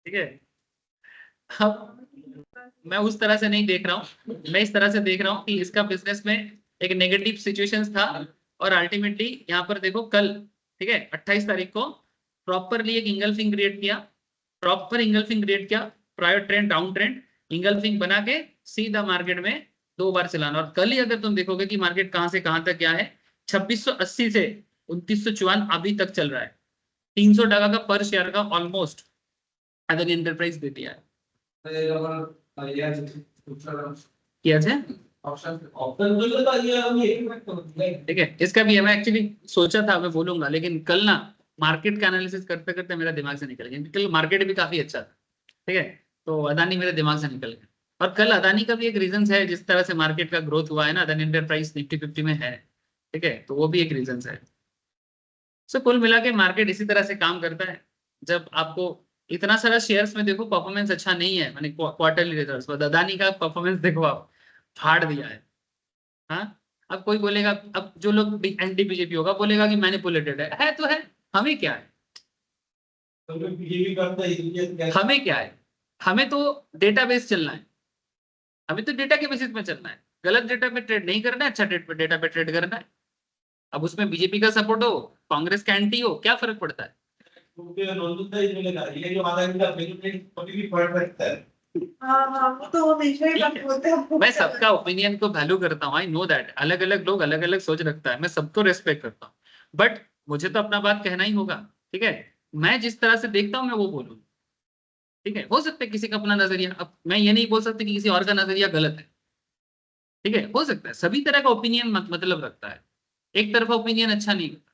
ठीक है। अब मैं उस तरह से नहीं देख रहा हूँ, मैं इस तरह से देख रहा हूँ कि इसका बिजनेस में एक नेगेटिव सिचुएशंस था, और अल्टीमेटली यहाँ पर देखो कल, ठीक है, 28 तारीख को प्रॉपरली एक इंगल्फिंग क्रिएट किया, प्रॉपर इंगल्फिंग क्रिएट किया, private trend down trend engulfing बना के सीधा मार्केट में 2 बार चलाना। और कल ही अगर तुम देखोगे कि मार्केट कहां से कहां तक गया है, 2680 से 2954 अभी तक चल रहा है, 300 टका का पर शेयर का ऑलमोस्ट अदानी एंटरप्राइज दे दिया है। किया है, ठीक है, इसका भी है। मैं एक्चुअली सोचा था मैं बोलूंगा, लेकिन कल ना मार्केट का एनालिसिस करते करते मेरा दिमाग से निकल गया, कल मार्केट भी काफी अच्छा था, ठीक है, तो अदानी मेरे दिमाग से निकल गया। और कल अदानी का भी एक रीजन है, जिस तरह से मार्केट का ग्रोथ हुआ है ना, अदानी एंटरप्राइज निफ्टी 50 में है, ठीक है, तो वो भी एक रीजन है। सो कुल मिला के मार्केट इसी तरह से काम करता है। जब आपको इतना सारा शेयर्स में देखो परफॉर्मेंस अच्छा नहीं है, मैंने क्वार्टरली रिजल्ट्स, अदानी का परफॉर्मेंस देखो, आप फाड़ दिया है। हाँ, अब कोई बोलेगा, अब जो लोग एंटी बीजेपी होगा बोलेगा कि मैनिपुलेटेड है तो है, हमें क्या है, हमें क्या है, हमें तो डेटाबेस चलना है, हमें तो डेटा के बेसिस में चलना है, गलत डेटा पे ट्रेड नहीं करना है, अच्छा डेटा पे ट्रेड करना है। अब उसमें बीजेपी का सपोर्ट हो, कांग्रेस का एंटी हो, क्या फर्क पड़ता है। हाँ, वो तो हमेशा ही बात बोलते हैं हमको। मैं सबका ओपिनियन को वैल्यू करता हूँ, आई नो दैट अलग अलग लोग अलग अलग सोच रखता है, मैं सबको रेस्पेक्ट करता हूँ, बट मुझे तो अपना बात कहना ही होगा। ठीक है, मैं जिस तरह से देखता हूँ मैं वो बोलूँ। ठीक है, हो सकता है किसी का अपना नजरिया, अब मैं ये नहीं बोल सकता कि किसी और का नजरिया गलत है। ठीक है, हो सकता है सभी तरह का ओपिनियन मतलब रखता है, एक तरफा ओपिनियन अच्छा नहीं होता,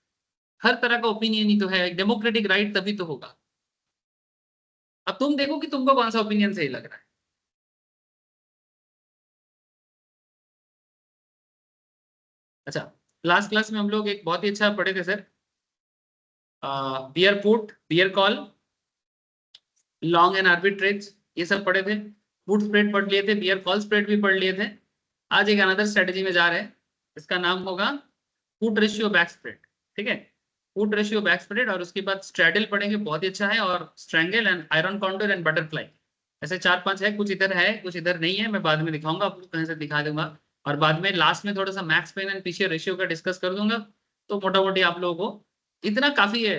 हर तरह का ओपिनियन ही तो है, एक डेमोक्रेटिक राइट तभी तो होगा। अब तुम देखो कि तुमको कौन सा ओपिनियन सही लग रहा है। अच्छा, लास्ट क्लास में हम लोग एक बहुत ही अच्छा पढ़े थे sir, bear put, bear call, long and arbitrage, ये सब पढ़े थे। पुट स्प्रेड पढ़ लिए थे, बियर कॉल स्प्रेड भी पढ़ लिए थे। आज एक अनदर स्ट्रेटेजी में जा रहे हैं, इसका नाम होगा पुट रेशियो बैक स्प्रेड। ठीक है, पुट रेशियो बैक स्प्रेड, और उसके बाद स्ट्रैडल पढ़ेंगे, बहुत ही अच्छा है, और strangle and iron condor and butterfly, ऐसे 4-5 है, कुछ इधर है कुछ इधर नहीं है, मैं बाद में दिखाऊंगा, आपको कहीं से दिखा दूंगा। और बाद में लास्ट में थोड़ा सा मैक्स पेन एंड पीछे रेशियो का डिस्कस कर दूंगा। तो मोटा मोटी आप लोगों को इतना काफी है।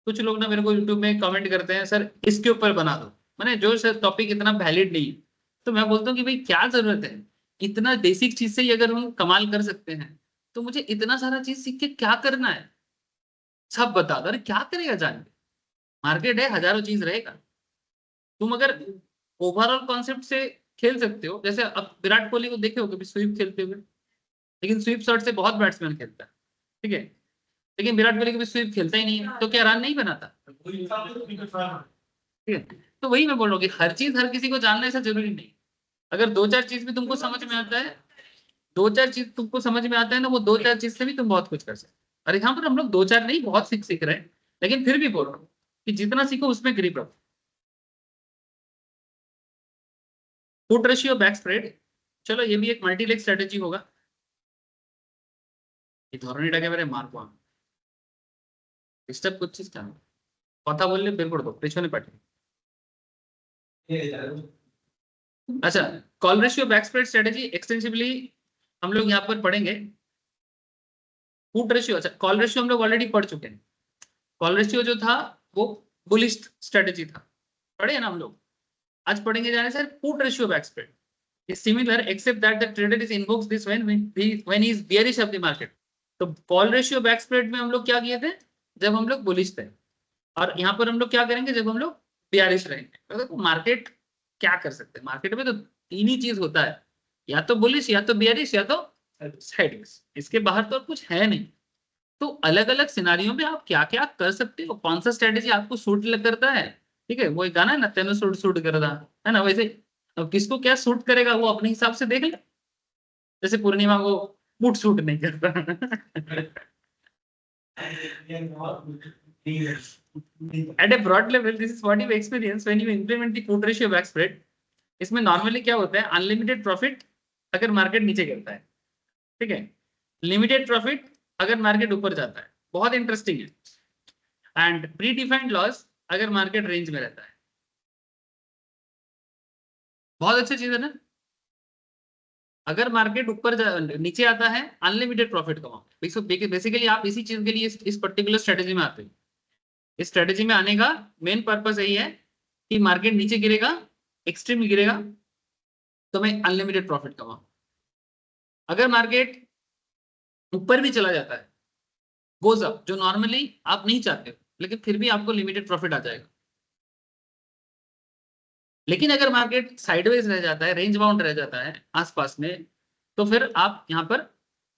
कुछ लोग ना मेरे को यूट्यूब में कमेंट करते हैं, सर इसके ऊपर बना दो, मैंने जो सर टॉपिक इतना वैलिड नहीं है, तो मैं बोलता हूँ कि भाई क्या जरूरत है, इतना बेसिक चीज से ही अगर हम कमाल कर सकते हैं, तो मुझे इतना सारा चीज सीख के क्या करना है। सब बता दो, अरे क्या करेगा जान के, मार्केट है, हजारों चीज रहेगा। तुम अगर ओवरऑल कॉन्सेप्ट से खेल सकते हो, जैसे अब विराट कोहली को देखे हो कभी स्वीप खेलते हुए, लेकिन स्वीप शॉट से बहुत बैट्समैन खेलता है। ठीक है, लेकिन विराट कोहली कभी स्वीप खेलता ही नहीं है, तो क्या रन नहीं बनाता। ठीक है, तो वही मैं बोल रहा हूँ कि हर चीज हर किसी को जानना ऐसा जरूरी नहीं। अगर दो चार चीज भी तुमको समझ में आता है, दो चार चीज तुमको समझ में आता है ना, वो दो चार चीज से भी तुम बहुत कुछ कर सकते हो। और यहाँ पर हम लोग दो चार नहीं बहुत सीख रहे हैं, लेकिन फिर भी बोल रहा हूँ कि जितना सीखो उसमें ग्रिप रखो। फुट रेशियो बैक स्प्रेड, चलो ये भी एक मल्टी लेग स्ट्रेटेजी होगा। ये ধরনীটা একেবারে মারবো আমি, ডিস্টার্ব করছিস কেন, কথা বললে বের করে দেবো পেছনে পাঠিয়ে। अच्छा, call ratio back spread strategy extensively हम लोग यहाँ पर पढ़ेंगे। पुट रेशियो, अच्छा कॉल रेशियो हम लोग ऑलरेडी पढ़ चुके हैं। कॉल रेशियो जो था वो बुलिश स्ट्रेटेजी था, पढ़े हैं ना हम लोग। आज पढ़ेंगे जाने sir put ratio back spread is similar except that the trader is invokes this when he is bearish of the market। तो कॉल रेशियो बैक स्प्रेड में हम लोग क्या किए थे, जब हम लोग बुलिश थे, और यहाँ पर हम लोग क्या करेंगे जब हम लोग bearish रहेंगे। तो देखो मार्केट क्या कर सकते हैं, मार्केट में तो तीन ही चीज होता है, या तो बुलिश या तो bearish या तो साइडवेज, इसके बाहर तो और कुछ है नहीं। तो अलग अलग सिनारियों में आप क्या क्या कर सकते हो, कौन सा स्ट्रेटेजी आपको सूट करता है। ठीक है, वो एक गाना है ना, तेनो सूट सूट करता है ना, वैसे अब किसको क्या सूट करेगा वो अपने हिसाब से देख ले। जैसे पूर्णिमा को बूट सूट नहीं करता। At a broad level, this is what you experience when you implement the put ratio back spread। इसमें नॉर्मली क्या होता है, अनलिमिटेड प्रॉफिट अगर मार्केट नीचे गिरता है, ठीक है, लिमिटेड प्रॉफिट अगर मार्केट ऊपर जाता है, बहुत इंटरेस्टिंग है, एंड प्री डिफाइंड लॉस अगर मार्केट रेंज में रहता है। बहुत अच्छी चीज है ना, अगर मार्केट ऊपर नीचे आता है अनलिमिटेड प्रॉफिट कमाओ। बेसिकली आप इसी चीज के लिए इस पर्टिकुलर स्ट्रेटेजी में आते हैं। इस स्ट्रेटेजी में आने का मेन पर्पस यही है कि मार्केट नीचे गिरेगा, एक्सट्रीम गिरेगा, तो मैं अनलिमिटेड प्रॉफिट कमाऊं। अगर मार्केट ऊपर भी चला जाता है, गोज अप, जो नॉर्मली आप नहीं चाहते हो, लेकिन फिर भी आपको लिमिटेड प्रॉफिट आ जाएगा। लेकिन अगर मार्केट साइडवेज रह जाता है, रेंज बाउंड रह जाता है आसपास में, तो फिर आप यहाँ पर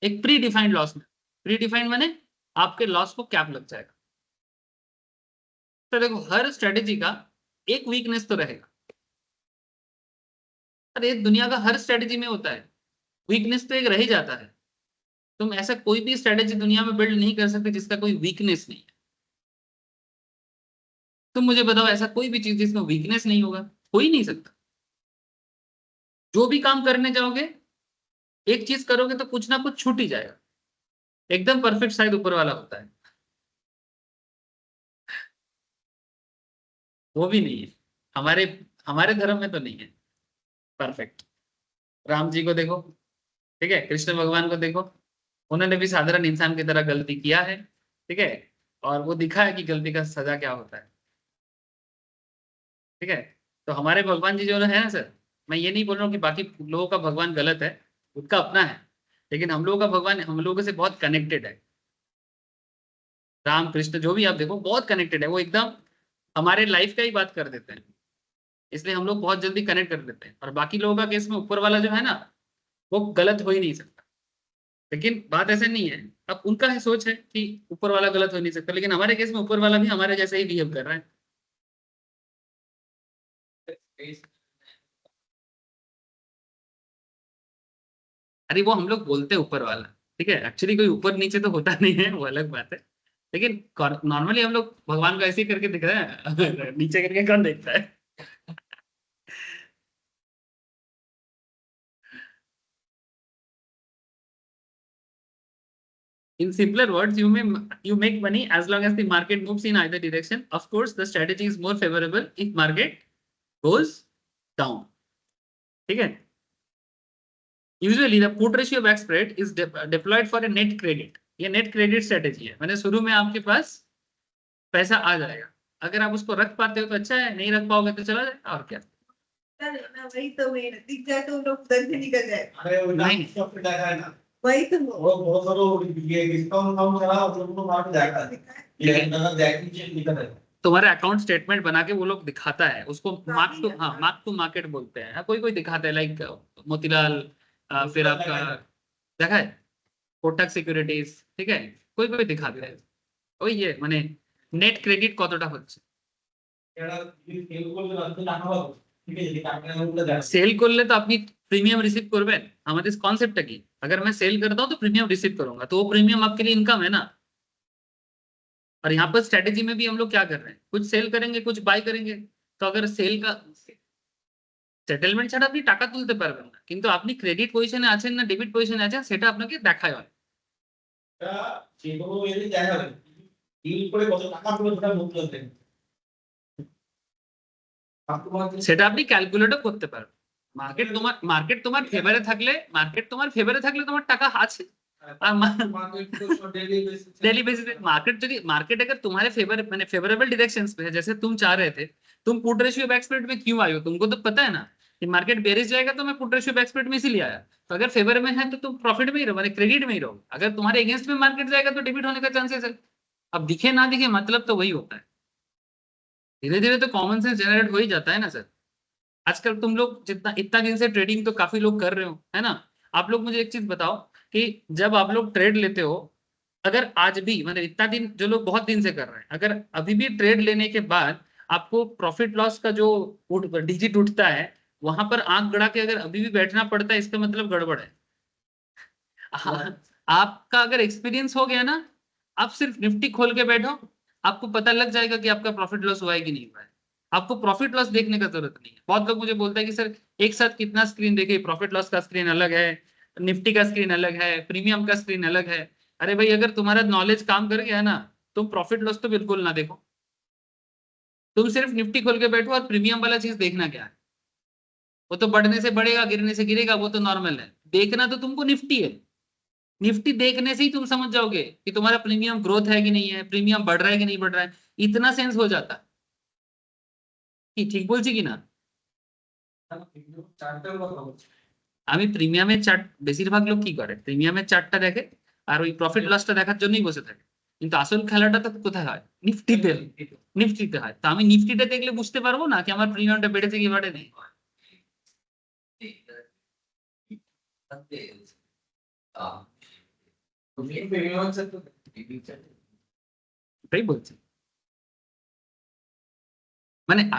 एक प्री डिफाइंड लॉस में, प्री डिफाइंड माने आपके लॉस को कैप लग जाएगा। तो देखो हर स्ट्रेटेजी का एक वीकनेस तो रहेगा, अरे दुनिया का हर स्ट्रेटेजी में होता है, वीकनेस तो एक रह ही जाता है। तुम ऐसा कोई भी स्ट्रेटेजी दुनिया में बिल्ड नहीं कर सकते जिसका कोई वीकनेस नहीं है। तुम मुझे बताओ ऐसा कोई भी चीज जिसमें वीकनेस नहीं होगा, हो ही नहीं सकता। जो भी काम करने जाओगे, एक चीज करोगे तो कुछ ना कुछ छूट ही जाएगा, एकदम परफेक्ट शायद ऊपर वाला होता है, वो भी नहीं है। हमारे हमारे धर्म में तो नहीं है परफेक्ट। राम जी को देखो, ठीक है, कृष्ण भगवान को देखो, उन्होंने भी साधारण इंसान की तरह गलती किया है। ठीक है, और वो दिखा है कि गलती का सजा क्या होता है। ठीक है। तो हमारे भगवान जी जो है ना सर, मैं ये नहीं बोल रहा हूँ कि बाकी लोगों का भगवान गलत है, उनका अपना है, लेकिन हम लोगों का भगवान हम लोगों से बहुत कनेक्टेड है। राम कृष्ण जो भी आप देखो बहुत कनेक्टेड है, वो एकदम हमारे लाइफ का ही बात कर देते हैं, इसलिए हम लोग बहुत जल्दी कनेक्ट कर देते हैं। और बाकी लोगों का केस में ऊपर वाला जो है ना, वो गलत हो ही नहीं सकता। लेकिन बात ऐसे नहीं है, अब उनका है सोच है कि ऊपर वाला गलत हो नहीं सकता, लेकिन हमारे केस में ऊपर वाला भी हमारे जैसे ही बिहेव कर रहा है। अरे वो हम लोग बोलते हैं ऊपर वाला, ठीक है, एक्चुअली कोई ऊपर नीचे तो होता नहीं है, वो अलग बात है। लेकिन नॉर्मली हम लोग भगवान को ऐसे ही करके दिख रहे हैं नीचे करके कौन देखता है। In simpler words, you make money as long as the market moves in either direction. Of course, the strategy is more favorable if market goes down. ठीक है। Usually the put ratio back spread is deployed for a net credit. ये net credit strategy है, मैंने शुरू में आपके पास पैसा आ जाएगा, अगर आप उसको रख पाते हो तो अच्छा है, नहीं रख पाओगे तो चला जाएगा, और क्या। वही तो मेन दिख जाए तो लोग दर से निकल जाए। नहीं वही तो वो बहुत सारे ये डिस्काउंट काम चला मतलब वो मार जाएगा ये ना जाएगी चेक निकल है। तुम्हारा अकाउंट स्टेटमेंट बना के वो लोग दिखाता है, उसको मार्क टू, हाँ हाँ। मार्क टू मार्केट बोलते हैं। हाँ, कोई कोई दिखाता है, लाइक मोतीलाल, फिर आपका देखा है कोटक सिक्योरिटीज, ठीक है, कोई कोई दिखाते हैं। ওই যে মানে নেট ক্রেডিট কতটা হচ্ছে, এটা যদি সেল করলে রাখতে টাকা পাবো ঠিক আছে যদি টাকা না উঠলে দেখা সেল করলে তো আপনি প্রিমিয়াম रिसीव করবেন। আমাদের কনসেপ্টটা কি, अगर मैं सेल करता हूँ तो प्रीमियम रिसीव करूंगा, तो वो प्रीमियम आपके लिए इनकम है ना। और यहाँ पर स्ट्रेटेजी में भी हम लोग क्या कर रहे हैं, कुछ सेल करेंगे कुछ बाय करेंगे। तो अगर सेल का সেটেলমেন্ট ছাড়া আপনি টাকা তুলতে পারবেন না, কিন্তু আপনি ক্রেডিট পজিশনে আছেন না ডেবিট পজিশনে আছেন সেটা আপনাকে দেখায় হয়। এটা যে কোনো এদিকে দেখা যাবে ডিল করে কত টাকা পুরো সেটা বলতে হবে সেটা আপনি ক্যালকুলেটও করতে পারবেন। মার্কেট তোমার ফেভারে থাকলে তোমার টাকা আছে। और डेली बेसिस पे मार्केट अगर तुम्हारे फेवरेबल डायरेक्शंस पे है, जैसे तुम चाह रहे थे, तुम पुट रेशियो बैक स्प्रेड में क्यों आए हो, तुमको तो पता है ना कि मार्केट बेरिश जाएगा, तो मैं पुट रेशियो बैक स्प्रेड में इसीलिए आया। तो अगर फेवर में है तो तुम प्रॉफिट में ही रहो, क्रेडिट में ही रहो। अगर तुम्हारे अगेंस्ट में मार्केट जाएगा तो डेबिट होने का चांसेस है। अब दिखे ना दिखे मतलब तो वही होता है, धीरे धीरे तो कॉमन सेंस जनरेट हो ही जाता है ना सर। आजकल तुम लोग जितना इतना दिन से ट्रेडिंग तो काफी लोग कर रहे हो, है ना। आप लोग मुझे एक चीज बताओ कि जब आप लोग ट्रेड लेते हो, अगर आज भी इतना दिन जो लोग बहुत दिन से कर रहे हैं, अगर अभी भी ट्रेड लेने के बाद आपको प्रॉफिट लॉस का जो डिजिट उठता है, वहां पर आंख गड़ा के अगर अभी भी बैठना पड़ता है, इसका मतलब गड़बड़ है। आपका अगर एक्सपीरियंस हो गया ना, आप सिर्फ निफ्टी खोल के बैठो, आपको पता लग जाएगा कि आपका प्रॉफिट लॉस हुआ है कि नहीं हुआ है। आपको प्रॉफिट लॉस देखने का जरूरत नहीं है। बहुत लोग मुझे बोलते हैं कि सर एक साथ कितना स्क्रीन देखे, प्रॉफिट लॉस का स्क्रीन अलग है, निफ्टी का स्क्रीन अलग है, प्रीमियम का स्क्रीन अलग है। अरे भाई, अगर तुम्हारा नॉलेज काम कर गया ना, तुम प्रॉफिट लॉस तो बिल्कुल ना देखो, तुम सिर्फ निफ्टी खोल के बैठो और प्रीमियम वाला चीज देखना क्या है। वो तो बढ़ने से बढ़ेगा, गिरने से गिरेगा, वो तो नॉर्मल है। देखना तो तुमको निफ्टी है। निफ्टी देखने से ही तुम समझ जाओगे कि तुम्हारा प्रीमियम ग्रोथ है कि नहीं है, प्रीमियम बढ़ रहा है कि नहीं बढ़ रहा है, इतना सेंस हो जाता है। কি ঠিক বলছি কিনা? আমি প্রিমিয়ামের চার্ট, বেশিরভাগ লোক কি করে প্রিমিয়ামের চার্টটা দেখে আর ওই প্রফিট লসটা দেখার জন্যই বসে থাকে, কিন্তু আসল খেলাটা তো কোথায় হয়, নিফটিতে হয়। তো আমি নিফটিটা দেখলে বুঝতে পারবো না কি আমার প্রিমিয়ামটা বেড়েছে কি বাড়েনি। ওটাই বলছি,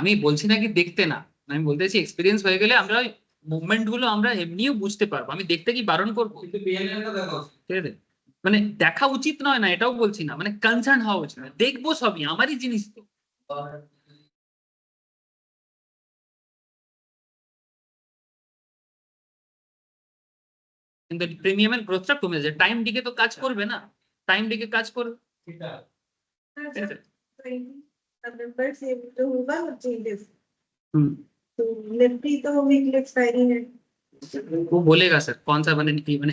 আমি বলছি না কি দেখতে না, আমি বলতেছি এক্সপিরিয়েন্স হয়ে গেলে আমরা মুভমেন্ট গুলো আমরা এমনিও বুঝতে পারবো। আমি দেখতে কি বারণ করবো, ঠিক আছে, দেখা উচিত নয় না এটাও বলছি না, কনসার্ন হওয়া উচিত না, দেখবো সবই আমারই জিনিস তো। কিন্তু প্রিমিয়ামের গ্রোথটা কমে যায়, টাইম দিকে তো কাজ করবে না, টাইম দিকে কাজ করবে। नवंबर से जो होगा वो चेंजेस तो निफ्टी तो वीकली एक्सपायरी है। वो बोलेगा सर कौन सा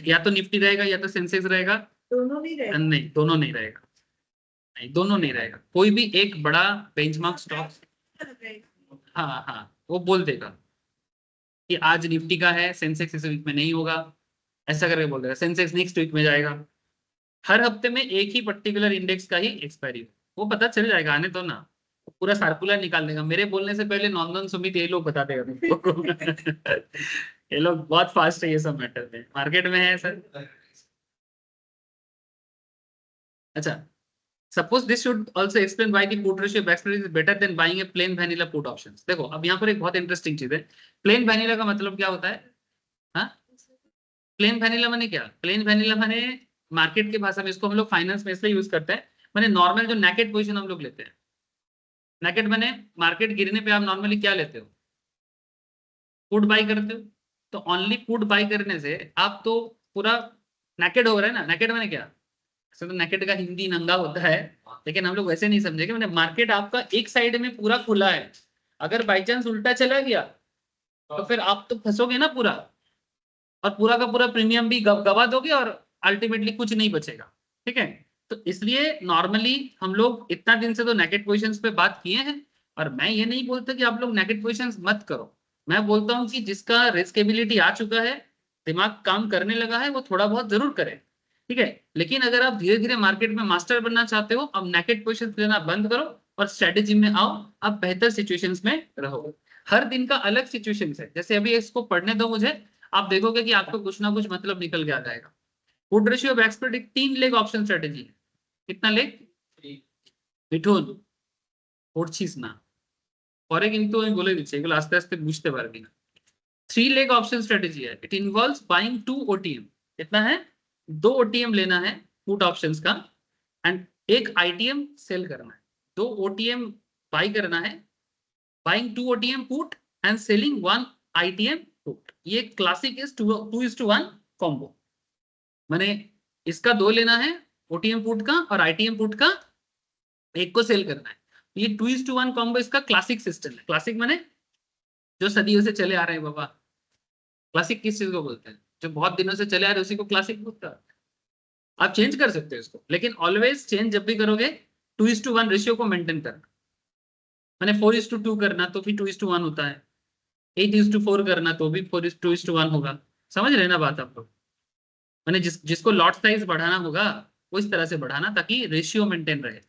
या तो निफ्टी रहेगा या तो सेंसेक्स रहेगा, दोनों नहीं रहेगा। नहीं दोनों नहीं रहेगा, नहीं दोनों नहीं रहेगा, कोई भी एक बड़ा बेंचमार्क स्टॉक। हाँ हाँ, वो बोल देगा कि आज निफ्टी का है, सेंसेक्स इस वीक में नहीं होगा, ऐसा करके बोल देगा। सेंसेक्स नेक्स्ट वीक में जाएगा। हर हफ्ते में एक ही पर्टिकुलर इंडेक्स का ही एक्सपायरी, वो पता चल जाएगा, आने तो ना। पूरा सर्कुलर निकाल देगा, मेरे बोलने से पहले नॉंदन सुमित ये लोग बता देगा तुमको। ये लोग बहुत फास्ट है ये सब मैटर में, मार्केट में है सर। अच्छा, suppose this should also explain why the put ratio back spread is better than buying a plain vanilla put options. देखो अब यहाँ पर एक बहुत इंटरेस्टिंग चीज है। प्लेन वैनिला का मतलब क्या होता है? हाँ, प्लेन वैनिला माने क्या? प्लेन वैनिला माने मार्केट की भाषा में, इसको हम लोग फाइनेंस में इसलिए यूज करते हैं, माने नॉर्मल जो नेकेड पोजीशन हम लोग लेते हैं। नेकेड माने मार्केट गिरने पे आप नॉर्मली क्या लेते हो? पुट बाई करते हो। तो ओनली पुट बाई करने से आप तो पूरा नेकेड हो रहा है ना। नेकेड माने क्या? ऐसे तो नेकेड का हिंदी नंगा होता है, लेकिन हम लोग वैसे नहीं समझेंगे। मैंने मार्केट आपका एक साइड में पूरा खुला है, अगर बाई चांस उल्टा चला गया तो फिर आप तो फंसोगे ना पूरा, और पूरा का पूरा प्रीमियम भी गवा दोगे और अल्टीमेटली कुछ नहीं बचेगा। ठीक है, तो इसलिए नॉर्मली हम लोग इतना दिन से तो नेकेड पोजीशंस पे बात किए हैं, और मैं ये नहीं बोलता कि आप लोग नेकेड पोजीशंस मत करो। मैं बोलता हूँ कि जिसका रिस्केबिलिटी आ चुका है, दिमाग काम करने लगा है, वो थोड़ा बहुत जरूर करे। ठीक है, लेकिन अगर आप धीरे धीरे मार्केट में मास्टर बनना चाहते हो, अब नेकेड पोजीशंस लेना बंद करो और स्ट्रेटेजी में आओ। आप बेहतर सिचुएशंस में रहो। हर दिन का अलग सिचुएशन है। जैसे अभी इसको पढ़ने दो मुझे, आप देखोगे कि आपको कुछ ना कुछ मतलब निकल के आ जाएगा। पुट रेशियो बैक स्प्रेड एक 3 लेग ऑप्शन स्ट्रेटेजी है। कितना लेग? মিঠুন পড়ছিস না, পরে কিন্তু আমি বলে দিচ্ছি, এগুলো আস্তে আস্তে বুঝতে পারবি না। 3 लेग ऑप्शन स्ट्रेटेजी है। It involves buying 2 OTM. कितना है? 2 ओटीएम लेना है पुट ऑप्शंस का, एंड एक आईटीएम सेल करना है। 2 ओटीएम बाई करना है, buying 2 OTM put and selling 1 ITM put. ये क्लासिक इज 2:1 कॉम्बो। मैंने इसका 2 लेना है, ओटीएम पुट का और आईटीएम पुट का एक को सेल करना है। ये 2:1 कॉम्बो इसका क्लासिक सिस्टम है। क्लासिक माने जो सदियों से चले आ रहे हैं बाबा। क्लासिक किस चीज को बोलते हैं? जो बहुत दिनों से चले आ रहे हैं उसी को क्लासिक बोलता है। आप चेंज कर सकते हो इसको, लेकिन ऑलवेज चेंज जब भी करोगे 2:1 रेशियो को मेंटेन करना। मैंने 4:2 करना तो फिर 2:1 होता है, 8:4 करना तो भी 4:2:1 होगा। समझ रहे ना बात आप लोग? मैंने जिसको लॉट साइज बढ़ाना होगा वो इस तरह से बढ़ाना ताकि रेशियो मेंटेन रहे।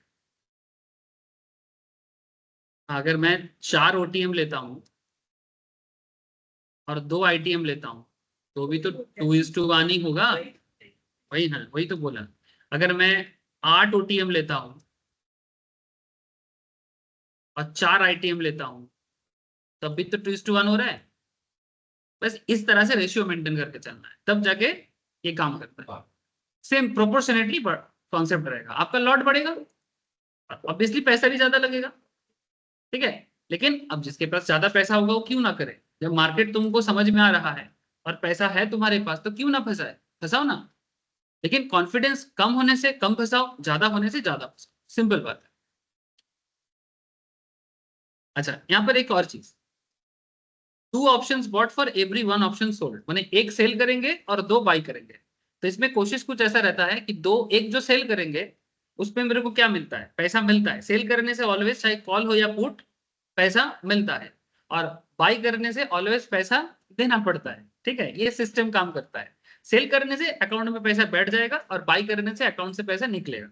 अगर मैं 4 ओटीएम लेता हूं और 2 आईटीएम लेता हूं तो भी तो 2:1 ही होगा। वही ना, वही तो बोला। अगर मैं 8 ओटीएम लेता हूं और 4 आईटीएम लेता हूं तब भी तो 2:1 हो रहा है। बस इस तरह से रेशियो मेंटेन करके चलना है, तब जाके ये काम करता है। सेम प्रोपोर्शनेटली कॉन्सेप्ट रहेगा। आपका लॉट बढ़ेगा, ऑब्वियसली पैसा भी ज्यादा लगेगा। ठीक है, लेकिन अब जिसके पास ज्यादा पैसा होगा वो क्यों ना करे? जब मार्केट तुमको समझ में आ रहा है और पैसा है तुम्हारे पास, तो क्यों ना फंसाए? फंसाओ ना। लेकिन कॉन्फिडेंस कम होने से कम फंसाओ, ज्यादा होने से ज्यादा फंसाओ। सिंपल बात है। अच्छा, यहाँ पर एक और चीज, 2 options bought for every 1 option sold. माने एक सेल करेंगे और 2 बाई करेंगे। तो इसमें कोशिश कुछ ऐसा रहता है कि एक जो सेल करेंगे उसमें मेरे को क्या मिलता है? पैसा मिलता है। सेल करने से ऑलवेज, चाहे कॉल हो या पुट, पैसा मिलता है। और बाई करने से ऑलवेज पैसा देना पड़ता है। ठीक है, ये सिस्टम काम करता है। सेल करने से अकाउंट में पैसा बैठ जाएगा और बाई करने से अकाउंट से पैसा निकलेगा।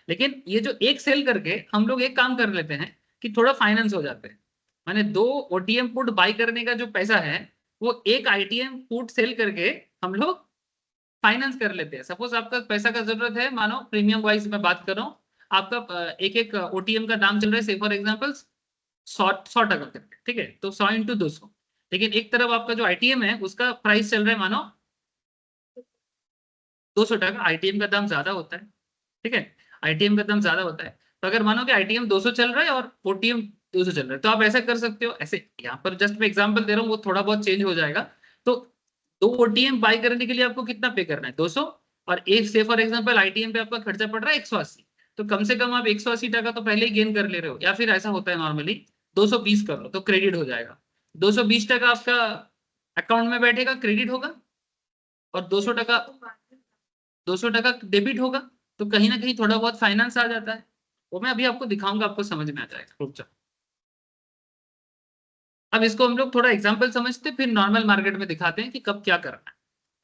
लेकिन ये जो एक सेल करके हम लोग एक काम कर लेते हैं कि थोड़ा फाइनेंस हो जाते हैं। माने 2 ओटीएम पुट बाई करने का जो पैसा है वो एक आईटीएम पुट सेल करके हम लोग फाइनेंस कर लेते हैं। सपोज आपका पैसा का जरूरत है, मानो प्रीमियम वाइज में बात कर रहा हूँ, आपका एक एक ओटीएम का दाम चल रहा है से फॉर एग्जांपल 100 टका करके। ठीक है, तो 100 × 200। लेकिन एक तरफ आपका जो आईटीएम है उसका प्राइस चल रहा है मानो 200 टका। आईटीएम का दाम ज्यादा होता है। ठीक है, आईटीएम का दाम ज्यादा होता है। तो अगर मानो कि आईटीएम 200 चल रहा है और ओटीएम 200 चल रहा है, तो आप ऐसा कर सकते हो। ऐसे यहाँ पर जस्ट मैं एग्जांपल दे रहा हूँ, वो थोड़ा बहुत चेंज हो जाएगा। तो 2 ओटीएम बाई करने के लिए आपको कितना पे करना है? 200। और एक से फॉर एग्जांपल आईटीएम पे आपका खर्चा पड़ रहा है 180, तो कम से कम आप 180 टका तो पहले ही गेन कर ले रहे हो। या फिर ऐसा होता है नॉर्मली 220 कर लो तो क्रेडिट हो जाएगा। 220 टका आपका अकाउंट में बैठेगा, क्रेडिट होगा, और 200 टका डेबिट होगा। तो कहीं ना कहीं थोड़ा बहुत फाइनेंस आ जाता है। वो मैं अभी आपको दिखाऊंगा, आपको समझ में आ जाएगा। रुक जाओ। अब इसको हम लोग थोड़ा एग्जाम्पल समझते फिर नॉर्मल मार्केट में दिखाते हैं कि कब क्या करना है।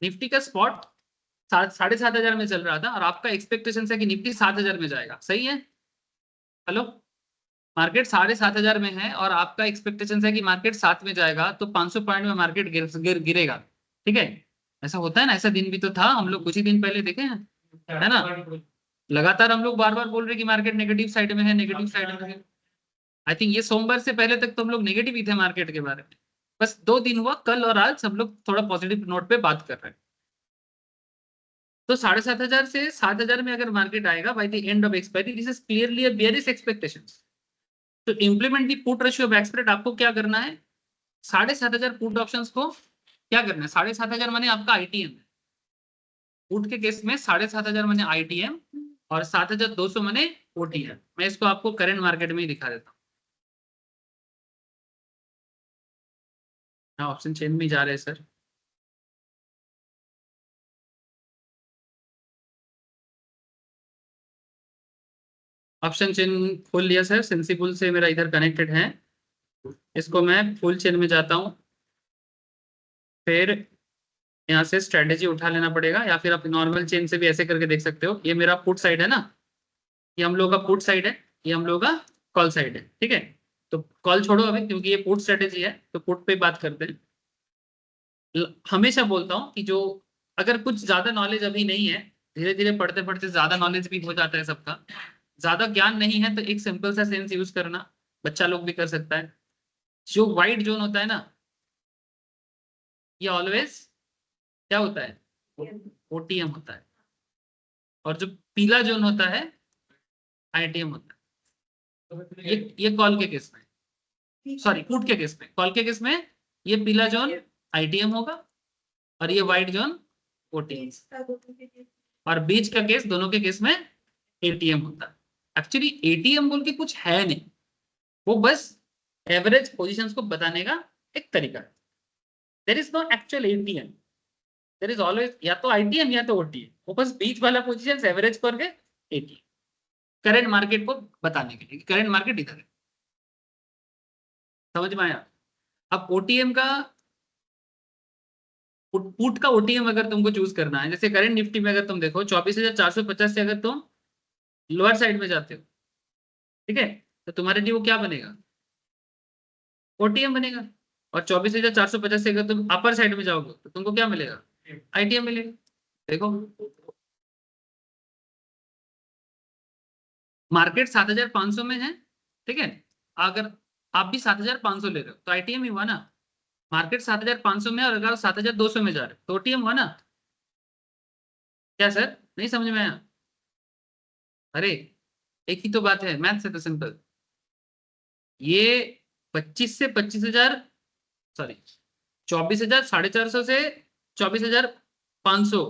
निफ्टी का स्पॉट 7,500 में चल रहा था और आपका एक्सपेक्टेशन है कि निफ्टी 7,000 में जाएगा, सही है? हेलो, मार्केट 7,500 में है और आपका एक्सपेक्टेशन है कि मार्केट 7 में जाएगा, तो 500 पॉइंट में मार्केट गिरेगा, ठीक है? ऐसा होता है ना, ऐसा दिन भी तो था, हम लोग कुछ ही दिन पहले देखे हैं, है ना? लगातार हम लोग बार बार बोल रहे कि मार्केट नेगेटिव साइड में है, नेगेटिव साइड में है। आई थिंक ये सोमवार से पहले तक तो हम लोग नेगेटिव ही थे मार्केट के बारे में। बस 2 दिन हुआ, कल और आज हम लोग थोड़ा पॉजिटिव नोट पे बात कर रहे हैं। तो 7,500 से 7,000 में अगर मार्केट आएगा by the end of expiry, this is clearly a bearish expectations. तो implement the put ratio back spread, आपको क्या करना है? 7,500 पुट ऑप्शंस को क्या करना है? 7,500 माने आपका आईटीएम है। पुट के केस में 7,500 माने आईटीएम और 7,200 माने ओटीएम। मैं इसको आपको करंट मार्केट में ही दिखा देता हूँ। हाँ, ऑप्शन चेन में जा रहे हैं सर। ऑप्शन चेन खोल लिया सर, सेंसिबल से मेरा इधर कनेक्टेड है। इसको मैं फुल चेन में जाता हूँ, फिर यहाँ से स्ट्रेटेजी उठा लेना पड़ेगा, या फिर आप नॉर्मल चेन से भी ऐसे करके देख सकते हो। ये मेरा पुट साइड है ना, ये हम लोगों का पुट साइड है, ये हम लोगों का कॉल साइड है, ठीक है? तो कॉल छोड़ो अभी, क्योंकि ये पुट स्ट्रेटेजी है, तो पुट पे बात करते हैं। हमेशा बोलता हूँ कि जो अगर कुछ ज्यादा नॉलेज अभी नहीं है, धीरे धीरे पढ़ते पढ़ते ज्यादा नॉलेज भी हो जाता है सबका। ज्यादा ज्ञान नहीं है तो एक सिंपल सा सेंस यूज करना, बच्चा लोग भी कर सकता है। जो व्हाइट जोन होता है ना, ये ऑलवेज क्या होता है? ओटीएम होता है। और जो पीला जोन होता है, आईटीएम होता है। ये कॉल के केस में, सॉरी पुट के केस में, कॉल के केस में ये पीला जोन आईटीएम होगा और ये व्हाइट जोन ओटीएम। और बीच का केस, दोनों के केस में एटीएम होता है। एक्चुअली एटीएम बोल के कुछ है नहीं, वो बस एवरेज पोजीशंस को बताने का एक तरीका है। There is no actual ATM, there is always या तो आईटीएम या तो ओटीएम, वो बस बीच वाला पोजीशंस एवरेज करके एटीएम, करंट मार्केट को बताने के लिए करंट मार्केट इधर है। समझ में आया? अब ओटीएम का, पुट का ओटीएम अगर तुमको चूज करना है, जैसे करंट निफ्टी में अगर तुम देखो 24,450 से अगर तुम लोअर साइड में जाते हो, ठीक है, तो तुम्हारे लिए वो क्या बनेगा? ओटीएम बनेगा। और 24,450 से अगर तुम अपर साइड में जाओगे तो तुमको क्या मिलेगा? आईटीएम मिलेगा। देखो, मार्केट 7,500 में है, ठीक है? अगर आप भी 7,500 ले रहे हो तो आईटीएम ही हुआ ना। मार्केट 7,500 में और अगर 7,200 में जा रहे हो तो ओटीएम हुआ ना। क्या सर, नहीं समझ में आया? अरे एक ही तो बात है, मैथ से तो सिंपल। ये 25 से 25,000, सॉरी 24,000, 450 से 24,500,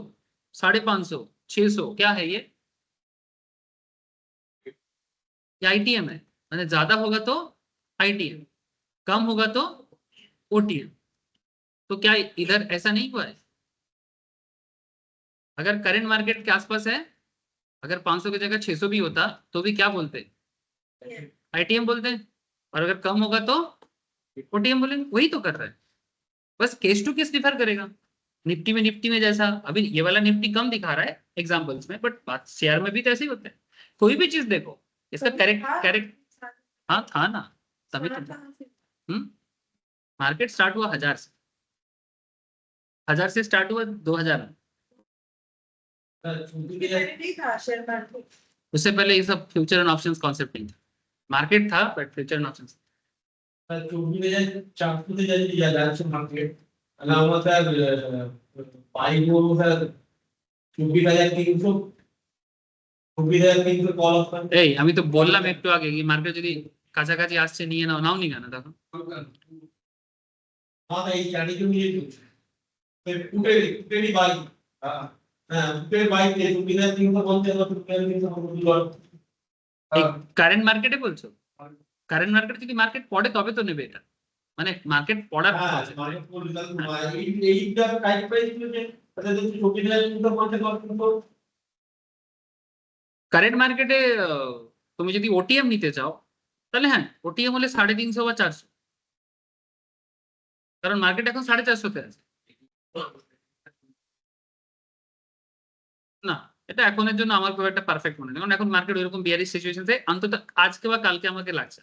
550, 600, क्या है ये आईटीएम है। मैंने ज्यादा होगा तो आईटीएम, कम होगा तो ओटीएम। तो क्या इधर ऐसा नहीं हुआ है? अगर करंट मार्केट के आसपास है, अगर 500 की जगह 600 भी होता तो भी क्या बोलते? आईटीएम बोलते हैं। और अगर कम होगा तो ओटीएम बोलेंगे। वही तो कर रहा है, बस केस टू केस डिफर करेगा। निफ्टी में जैसा अभी ये वाला निफ्टी कम दिखा रहा है एग्जांपल्स में, बट बात शेयर में भी तो ऐसे ही होता है। कोई भी चीज देखो, इसका करेक्ट हाँ था ना, तभी तो। मार्केट स्टार्ट हुआ 1,000 से, 1,000 से स्टार्ट हुआ 2,000 में। उससे पहले ये सब फ्यूचर एंड ऑप्शंस कॉन्सेप्ट नहीं था, मार्केट था बट फ्यूचर एंड ऑप्शंस। 24,400 से लिया जाए मार्केट अलावा सर पाई वो सर 24,300 24,300 কল অপশন এই আমি তো বললাম একটু আগে কি মার্কেট যদি কাছাকাছি আসছে নিয়ে নাও, নাও নি কেন তখন? হ্যাঁ এই জানি তো নিয়ে চলছে পুটেরই বাই হ্যাঁ হ্যাঁ পুটের বাই 24,300 বলতে হবে 24,300 কারেন্ট মার্কেটে বলছো? কারেন্ট মার্কেট যদি মার্কেট পড়ে তবে তো নেবে এটা, মানে মার্কেট পড়ার হ্যাঁ মার্কেট পড়লে এইটা টাইপ প্রাইস যে আচ্ছা যদি 24,300 বলতে কত কারেন্ট মার্কেটে তুমি যদি ওটিএম নিতে চাও তাহলে হ্যাঁ, ওটিএম হলে 350 বা 400। কারণ মার্কেট এখন 450 আছে না, এটা এখনের জন্য আমার খুব একটা পারফেক্ট মনে নেই, কারণ এখন মার্কেট ওইরকম বিয়ারিশ সিচুয়েশনে অন্তত আজকে বা কালকে আমাকে লাগছে,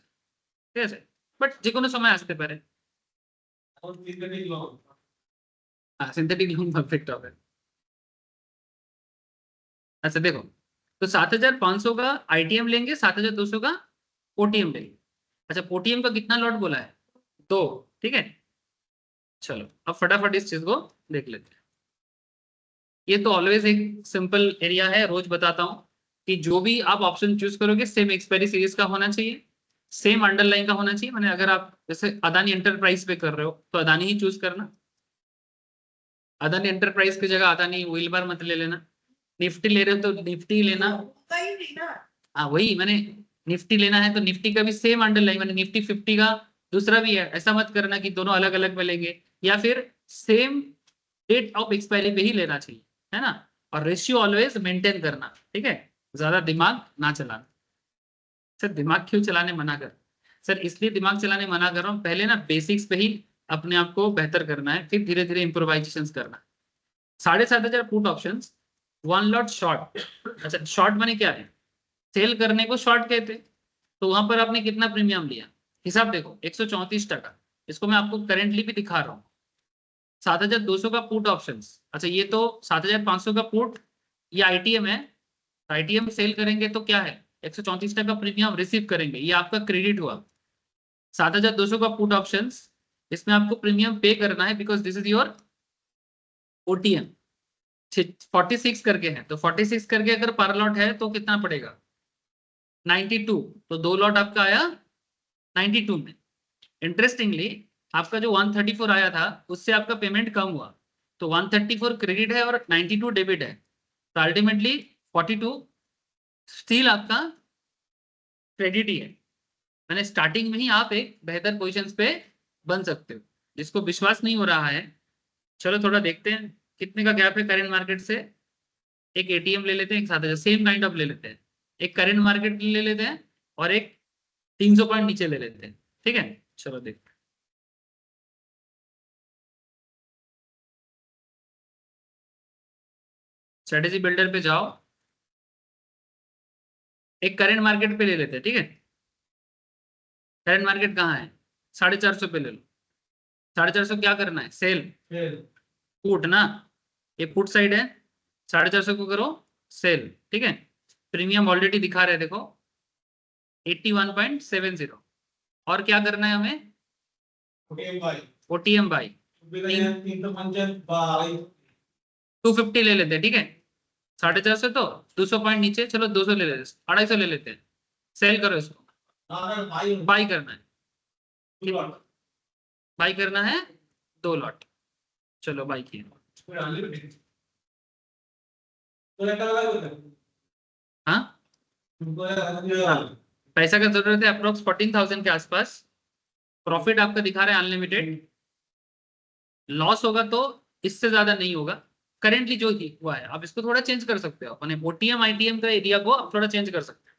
ঠিক আছে, বাট যে কোনো সময় আসতে পারে। এখন synthetic long synthetic loan perfect হবে। अच्छा देखो, तो 7500 का आईटीएम लेंगे, 7200 का ओटीएम लेंगे। अच्छा ओटीएम का कितना लॉट बोला है? 2, ठीक है। चलो अब फटाफट इस चीज को देख लेते हैं। ये तो ऑलवेज एक सिंपल एरिया है, रोज बताता हूँ कि जो भी आप ऑप्शन चूज करोगे सेम एक्सपायरी सीरीज का होना चाहिए, सेम अंडरलाइन का होना चाहिए। मैंने अगर आप जैसे अदानी एंटरप्राइज पे कर रहे हो तो अदानी ही चूज करना, अदानी एंटरप्राइज की जगह अदानी व्हील बार मत ले लेना। निफ्टी ले रहे हो तो निफ्टी लेना, होगा ही नहीं ना। हाँ वही मैंने, निफ्टी लेना है तो निफ्टी का भी सेम अंडरलाइन, मैंने निफ्टी 50 का दूसरा भी है, ऐसा मत करना कि दोनों अलग अलग में लेंगे, या फिर सेम डेट ऑफ एक्सपायरी पे ही लेना चाहिए, है ना। और रेशियो ऑलवेज मेंटेन करना, ठीक है, ज्यादा दिमाग ना चलाना। सर दिमाग क्यों चलाने मना कर? सर इसलिए दिमाग चलाने मना कर रहा हूँ, पहले ना बेसिक्स पे ही अपने आप को बेहतर करना है, फिर धीरे धीरे इम्प्रोवाइजेशन करना। 7500 पुट ऑप्शन, 1 लॉट शॉर्ट। अच्छा शॉर्ट माने क्या है? सेल करने को शॉर्ट कहते हैं। तो वहां पर आपने कितना प्रीमियम लिया, हिसाब देखो 134 टका। इसको मैं आपको करेंटली भी दिखा रहा हूँ। 7200 का पुट ऑप्शन, अच्छा ये तो 7500 का पुट, ये आईटीएम है, आईटीएम सेल करेंगे तो क्या है, 134 टका प्रीमियम रिसीव करेंगे, ये आपका क्रेडिट हुआ। 7200 का पुट ऑप्शन, इसमें आपको प्रीमियम पे करना है because this is your OTM. 46 करके है, तो 46 करके अगर पर लॉट है तो कितना पड़ेगा, 92, तो 2 लॉट आपका आया 92 में। इंटरेस्टिंगली आपका जो 134 आया था उससे आपका पेमेंट कम हुआ, तो 134 क्रेडिट है और 92 डेबिट है, तो अल्टीमेटली 42 स्टिल आपका क्रेडिट ही है। मैंने स्टार्टिंग में ही आप एक बेहतर पोजीशंस पे बन सकते हो। जिसको विश्वास नहीं हो रहा है, चलो थोड़ा देखते हैं कितने का गैप है करंट मार्केट से। एक एटीएम ले लेते हैं, एक साथ सेम काइंड ऑफ ले लेते हैं, एक करंट मार्केट ले लेते हैं और एक 300 पॉइंट नीचे ले लेते हैं, ठीक है। चलो देखते हैं। स्ट्रेटेजी बिल्डर पे जाओ, एक करंट मार्केट पे ले लेते हैं, ठीक है। करंट मार्केट कहाँ है, 450 पे ले लो। 450 क्या करना है, सेल पुट ना, ये पुट साइड है, 450 को करो सेल, ठीक है। प्रीमियम ऑलरेडी दिखा रहे हैं देखो 81.70, और क्या करना है हमें, ओटीएम बाई 250 ले लेते हैं, ठीक है। 450 तो 200 पॉइंट नीचे, चलो 200 ले लेते हैं, 250 ले लेते हैं, सेल करो इसको, बाई करना है, बाई करना है 2 लॉट, चलो बाई किया। हाँ पैसा का जरूरत है अप्रोक्स 14,000 के आसपास, प्रॉफिट आपका दिखा रहा है अनलिमिटेड, लॉस होगा तो इससे ज्यादा नहीं होगा। करेंटली जो हुआ है आप इसको थोड़ा चेंज कर सकते हो, अपने ओटीएम आईटीएम का एरिया को आप थोड़ा चेंज कर सकते हो,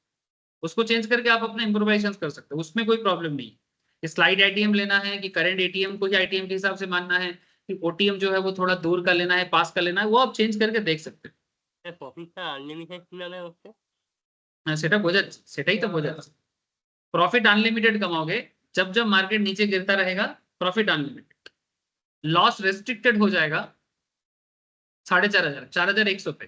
उसको चेंज करके आप अपने इम्प्रोवाइजेशन कर सकते हो, उसमें कोई प्रॉब्लम नहीं है। स्लाइड आईटीएम लेना है कि करंट एटीएम को ही आईटीएम के हिसाब से मानना है, कि ओटीएम जो है वो थोड़ा दूर का लेना है, पास का लेना है, वो आप चेंज करके देख सकते हो। প্রফিটটা আনলিমিটেড কিনা না হচ্ছে সেটা বোঝাচ্ছি, সেটাই তো বোঝাচ্ছি। प्रॉफिट अनलिमिटेड कमाओगे जब जब मार्केट नीचे गिरता रहेगा, प्रॉफिट अनलिमिटेड। लॉस रेस्ट्रिक्टेड हो जाएगा 4,500 4,100 पे।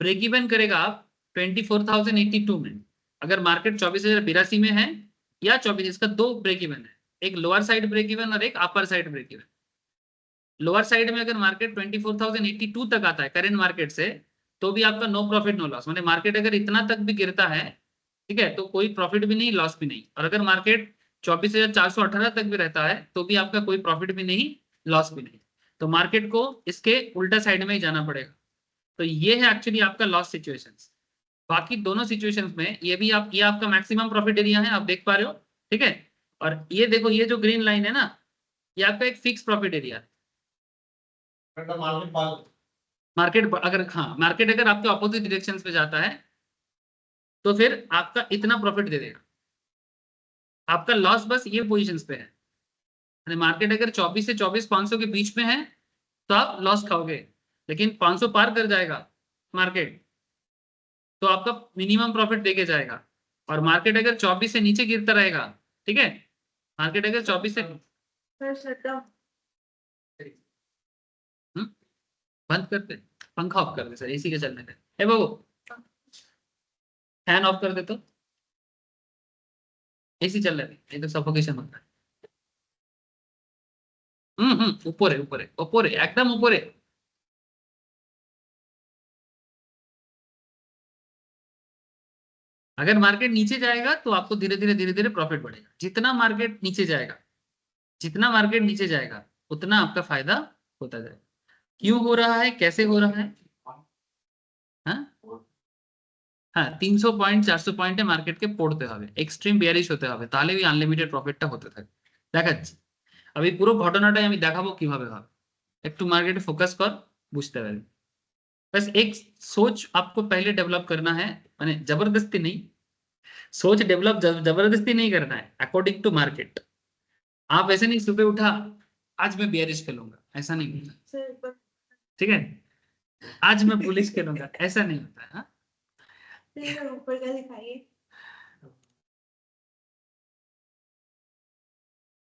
ब्रेक इवन करेगा आप 24,082 में। अगर मार्केट 24,082 में है या 24, इसका 2 ब्रेक इवन है, एक लोअर साइड ब्रेक इवन और एक upper side break even. Lower side में अगर मार्केट 24,082 तक आता है करंट मार्केट से, तो भी आपका नो प्रॉफिट नो लॉस, मतलब मार्केट अगर इतना तक भी गिरता है, ठीक है, तो कोई प्रॉफिट भी नहीं लॉस भी नहीं। और अगर मार्केट 24,418 तक भी रहता है तो भी आपका कोई प्रॉफिट भी नहीं लॉस भी नहीं। तो मार्केट को इसके उल्टा साइड में ही जाना पड़ेगा। तो ये है एक्चुअली आपका लॉस सिचुएशंस। बाकी दोनों सिचुएशंस में ये भी आप, ये आपका मैक्सिमम प्रॉफिट एरिया है, आप देख पा रहे हो, ठीक है। और ये देखो ये जो ग्रीन लाइन है ना, ये आपका एक फिक्स प्रॉफिट एरिया है। मार्केट अगर, हाँ मार्केट अगर आपके ऑपोजिट डायरेक्शंस पे जाता है तो फिर आपका इतना प्रॉफिट दे देगा। आपका लॉस बस ये पोजीशंस पे है, मार्केट अगर 24 से 24,500 के बीच में है तो आप लॉस खाओगे, लेकिन 500 पार कर जाएगा मार्केट तो आपका मिनिमम प्रॉफिट देके जाएगा। और मार्केट अगर 24 से नीचे गिरता रहेगा, ठीक है, मार्केट अगर 24 से बंद करते, पंखा ऑफ कर दे सर, एसी के चलने दे। ए बाबू फैन ऑफ कर दे तो एसी चल रहा है, ये तो सफोकेशन होता है। ऊपर है, ऊपर है, ऊपर है, एकदम ऊपर है। अगर मार्केट नीचे जाएगा तो आपको धीरे धीरे प्रॉफिट बढ़ेगा। जितना मार्केट नीचे जाएगा, जितना मार्केट नीचे जाएगा उतना आपका फायदा होता जाएगा। क्यों हो रहा है, कैसे हो रहा है? हाँ 300 पॉइंट 400 पॉइंट मार्केट के पड़ते হবে এক্সট্রিম বেয়ারিশ হতে হবে, তাহলে ওই আনলিমিটেড প্রফিটটা হতে থাকে। দেখাচ্ছি আমি পুরো ঘটনাটাই আমি দেখাবো কিভাবে হবে, একটু মার্কেটে ফোকাস কর, বুঝতে পারবি। बस एक सोच आपको पहले डेवलप करना है, माने जबरदस्ती नहीं, सोच डेवलप जबरदस्ती नहीं करना है, अकॉर्डिंग टू मार्केट। आप ऐसे नहीं सुबह उठा आज मैं बेयरिश खेलूंगा, ऐसा नहीं होता, ठीक है, आज मैं बुलिश खेलूंगा, ऐसा नहीं होता है। हाँ? ऊपर का दिखाइए।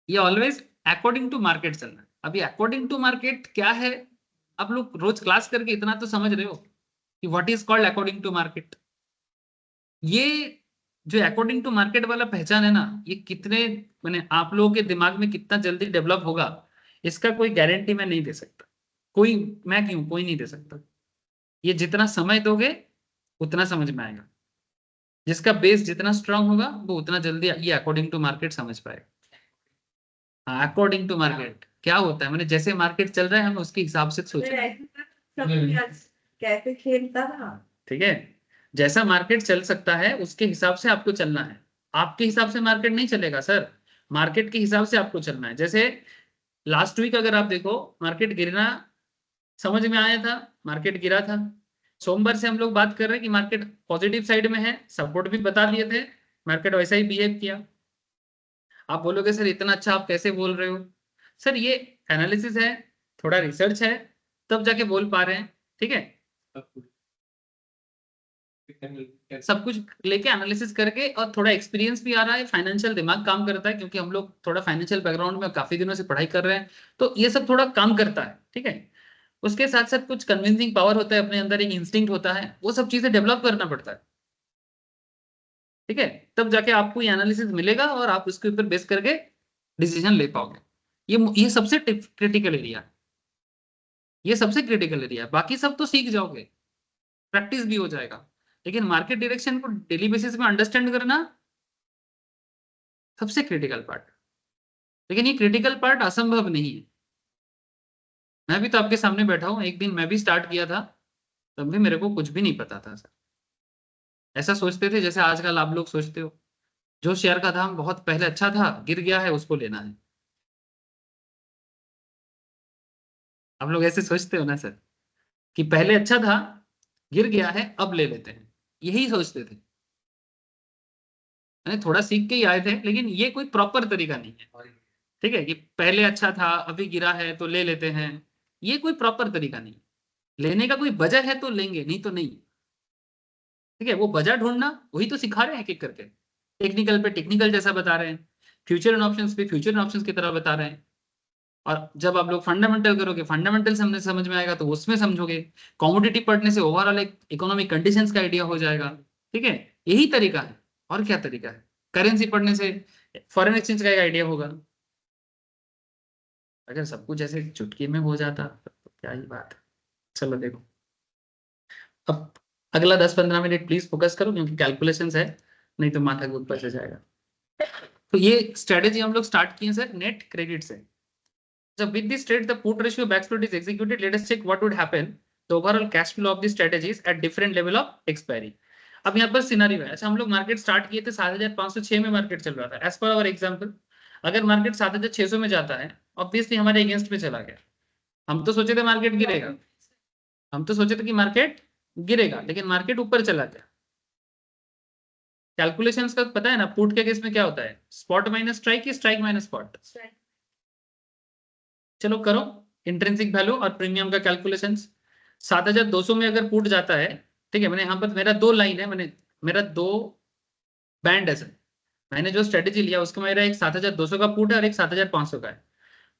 ये ऑलवेज अकॉर्डिंग टू मार्केट चलना है। अभी अकॉर्डिंग टू मार्केट क्या है, आप लोग रोज क्लास करके इतना तो समझ रहे हो कि what is called according to market. ये जो अकॉर्डिंग टू मार्केट वाला पहचान है ना, ये कितने मैंने आप लोगों के दिमाग में कितना जल्दी डेवलप होगा इसका कोई गारंटी मैं नहीं दे सकता। कोई, मैं क्यों, कोई नहीं दे सकता। ये जितना समय दोगे उतना समझ में आएगा। जिसका बेस जितना स्ट्रांग होगा वो उतना जल्दी ये अकॉर्डिंग टू मार्केट समझ पाएगा। अकॉर्डिंग टू मार्केट क्या होता है, मैंने जैसे मार्केट चल रहा है हमें उसके हिसाब से सोचना, कैसे खेलता था, ठीक है, जैसा मार्केट चल सकता है उसके हिसाब से आपको चलना है। आपके हिसाब से मार्केट नहीं चलेगा सर, मार्केट के हिसाब से आपको चलना है। जैसे लास्ट वीक अगर आप देखो मार्केट गिरना समझ में आया था, मार्केट गिरा था। सोमवार से हम लोग बात कर रहे हैं कि मार्केट पॉजिटिव साइड में है, सपोर्ट भी बता दिए थे, मार्केट वैसा ही बिहेव किया। आप बोलोगे सर इतना अच्छा आप कैसे बोल रहे हो? सर ये एनालिसिस है, थोड़ा रिसर्च है, तब जाके बोल पा रहे हैं, ठीक है। सब कुछ लेके एनालिसिस करके, और थोड़ा एक्सपीरियंस भी आ रहा है, फाइनेंशियल दिमाग काम करता है क्योंकि हम लोग थोड़ा फाइनेंशियल बैकग्राउंड में काफी दिनों से पढ़ाई कर रहे हैं, तो ये सब थोड़ा काम करता है, ठीक है। उसके साथ साथ कुछ कन्विंसिंग पावर होता है अपने अंदर, एक इंस्टिंक्ट होता है, वो सब चीजें डेवलप करना पड़ता है, ठीक है। तब जाके आपको ये एनालिसिस मिलेगा और आप उसके ऊपर बेस करके डिसीजन ले पाओगे। ये सबसे क्रिटिकल एरिया, ये सबसे क्रिटिकल एरिया। बाकी सब तो सीख जाओगे, प्रैक्टिस भी हो जाएगा, लेकिन मार्केट डायरेक्शन को डेली बेसिस में अंडरस्टैंड करना सबसे क्रिटिकल पार्ट। लेकिन ये क्रिटिकल पार्ट असंभव नहीं है। मैं भी तो आपके सामने बैठा हूं, एक दिन मैं भी स्टार्ट किया था, तब भी मेरे को कुछ भी नहीं पता था सर। ऐसा सोचते थे जैसे आजकल आप लोग सोचते हो, जो शेयर का दाम बहुत पहले अच्छा था गिर गया है उसको लेना है। आप लोग ऐसे सोचते हो ना सर, कि पहले अच्छा था गिर गया है अब ले लेते हैं, यही सोचते थे। मैंने थोड़ा सीख के ही आए थे, लेकिन ये कोई प्रॉपर तरीका नहीं है, ठीक है, कि पहले अच्छा था अभी गिरा है तो ले लेते हैं, ये कोई प्रॉपर तरीका नहीं। लेने का कोई वजह है तो लेंगे, नहीं तो नहीं, ठीक है। वो वजह ढूंढना वही तो सिखा रहे हैं एक एक करके, टेक्निकल पे टेक्निकल जैसा बता रहे हैं, फ्यूचर एंड ऑप्शंस पे फ्यूचर एंड ऑप्शंस की तरह बता रहे हैं। और जब आप लोग फंडामेंटल करोगे, फंडामेंटल हमने समझ में आएगा तो उसमें समझोगे। कॉमोडिटी पढ़ने से ओवरऑल एक इकोनॉमिक कंडीशंस का आइडिया हो जाएगा, ठीक है। यही तरीका है, और क्या तरीका है। करेंसी पढ़ने से फॉरेन एक्सचेंज का एक आइडिया होगा। अगर सब कुछ ऐसे चुटकी में हो जाता तो क्या ही बात है। चलो देखो, अब अगला 10-15 मिनट प्लीज फोकस करो क्योंकि कैलकुलेशंस है, नहीं तो माथा ऊपर से जाएगा। तो ये स्ट्रेटेजी हम लोग स्टार्ट किए सर नेट क्रेडिट से। So with this trade, the put ratio back split is executed. Let us check what would happen. The overall cash flow of the strategies at different level of expiry. अब यहाँ पर scenario है। अच्छा, हम लोग market start किए थे 7,506 में मार्केट चल रहा था। एज पर आवर एग्जांपल, अगर मार्केट 7,600 में जाता है, ऑब्वियसली हमारे अगेंस्ट में चला गया। हम तो सोचे थे मार्केट गिरेगा, हम तो सोचे थे कि मार्केट गिरेगा, लेकिन मार्केट ऊपर चला गया। कैलकुलेशंस का पता है ना, पुट के केस में क्या होता है, स्पॉट माइनस स्ट्राइक या स्ट्राइक माइनस स्पॉट। चलो करो इंट्रिंसिक वैल्यू और प्रीमियम का कैलकुलेशन। 7200 में अगर पुट जाता है, ठीक है, मैंने यहाँ पर मेरा 2 लाइन है, मेरा 2 बैंड है सर। मैंने जो स्ट्रेटेजी लिया उसका मेरा एक 7200 का पुट है और एक 7500 का है।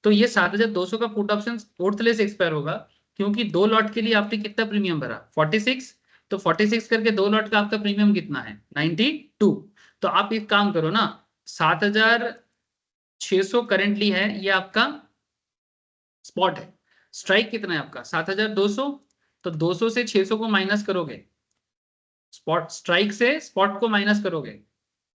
तो ये 7200 का पुट ऑप्शन फोर्थलेस एक्सपायर होगा, क्योंकि 2 लॉट के लिए आपने कितना प्रीमियम भरा 46। तो 46 करके 2 लॉट का आपका प्रीमियम कितना है 92। तो आप एक काम करो ना, 7600 करेंटली है, ये आपका स्पॉट है। स्ट्राइक कितना है आपका 7200। तो 200 से 600 को माइनस करोगे, स्पॉट स्ट्राइक से स्पॉट को माइनस करोगे,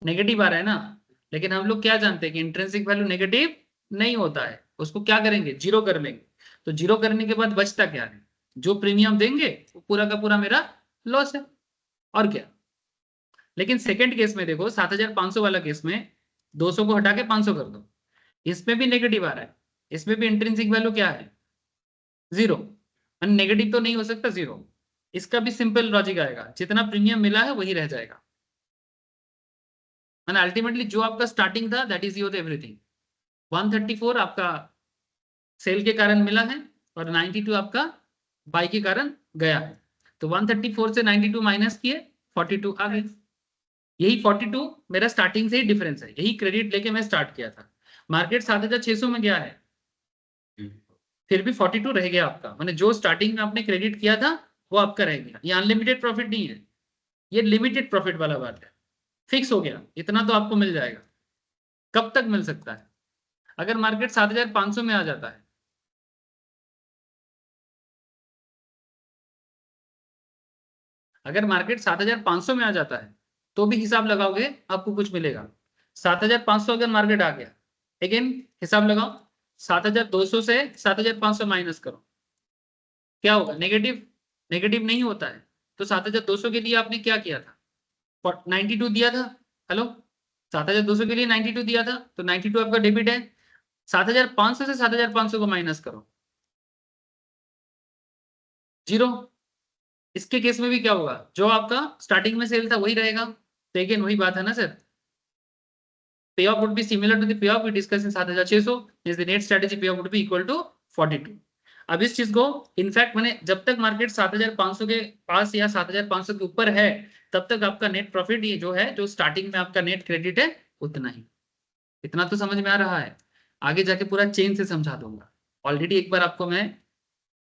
नेगेटिव आ रहा है ना। लेकिन हम लोग क्या जानते हैं कि इंट्रिंसिक वैल्यू नेगेटिव नहीं होता है, उसको क्या करेंगे जीरो कर लेंगे। तो जीरो करने के बाद बचता क्या है, जो प्रीमियम देंगे वो पूरा का पूरा मेरा लॉस है, और क्या। लेकिन सेकंड केस में देखो 7500 वाला केस में 200 को हटा के 500 कर दो, इसमें भी नेगेटिव आ रहा है, इसमें भी इंट्रिंसिक वैल्यू क्या है जीरो। नेगेटिव तो नहीं हो सकता जीरो। इसका भी सिंपल लॉजिक आएगा, जितना प्रीमियम मिला है वही रह जाएगा। मैंने अल्टीमेटली जो आपका स्टार्टिंग था दैट इज योर एवरीथिंग। 134 आपका सेल के कारण मिला है और 92 आपका बाई के कारण गया है। तो 134 से 92 माइनस किए 42 आ गए। यही 42 मेरा स्टार्टिंग से ही डिफरेंस है, यही क्रेडिट लेके मैं स्टार्ट किया था। मार्केट 7600 में गया है, फिर भी 42 रह गया आपका, मैंने जो स्टार्टिंग में आपने क्रेडिट किया था वो आपका रह गया। ये अनलिमिटेड प्रॉफिट नहीं है, ये लिमिटेड प्रॉफिट वाला बात है। फिक्स हो गया, इतना तो आपको मिल जाएगा। कब तक मिल सकता है, अगर मार्केट 7500 में आ जाता है, अगर मार्केट 7500 में आ जाता है तो भी हिसाब लगाओगे आपको कुछ मिलेगा। 7500 अगर मार्केट आ गया, अगेन हिसाब लगाओ, 7200 से 7500 माइनस करो, क्या होगा नेगेटिव। नेगेटिव नहीं होता है। तो 7200 के लिए आपने क्या किया था 92 दिया था। हेलो, 7200 के लिए 92 दिया था, तो 92 आपका डेबिट है। 7500 से 7500 को माइनस करो, जीरो। इसके केस में भी क्या होगा, जो आपका स्टार्टिंग में सेल था वही रहेगा। तो अगेन वही बात है ना sir, pay off would be similar to the pay off we discuss in 7600 is the net strategy pay off would be equal to 42। अब इस चीज को इनफैक्ट मैंने जब तक मार्केट 7500 के पास या 7500 के ऊपर है तब तक आपका नेट प्रॉफिट ये जो है, जो स्टार्टिंग में आपका नेट क्रेडिट है उतना ही। इतना तो समझ में आ रहा है, आगे जाके पूरा चेन से समझा दूंगा। ऑलरेडी एक बार आपको मैं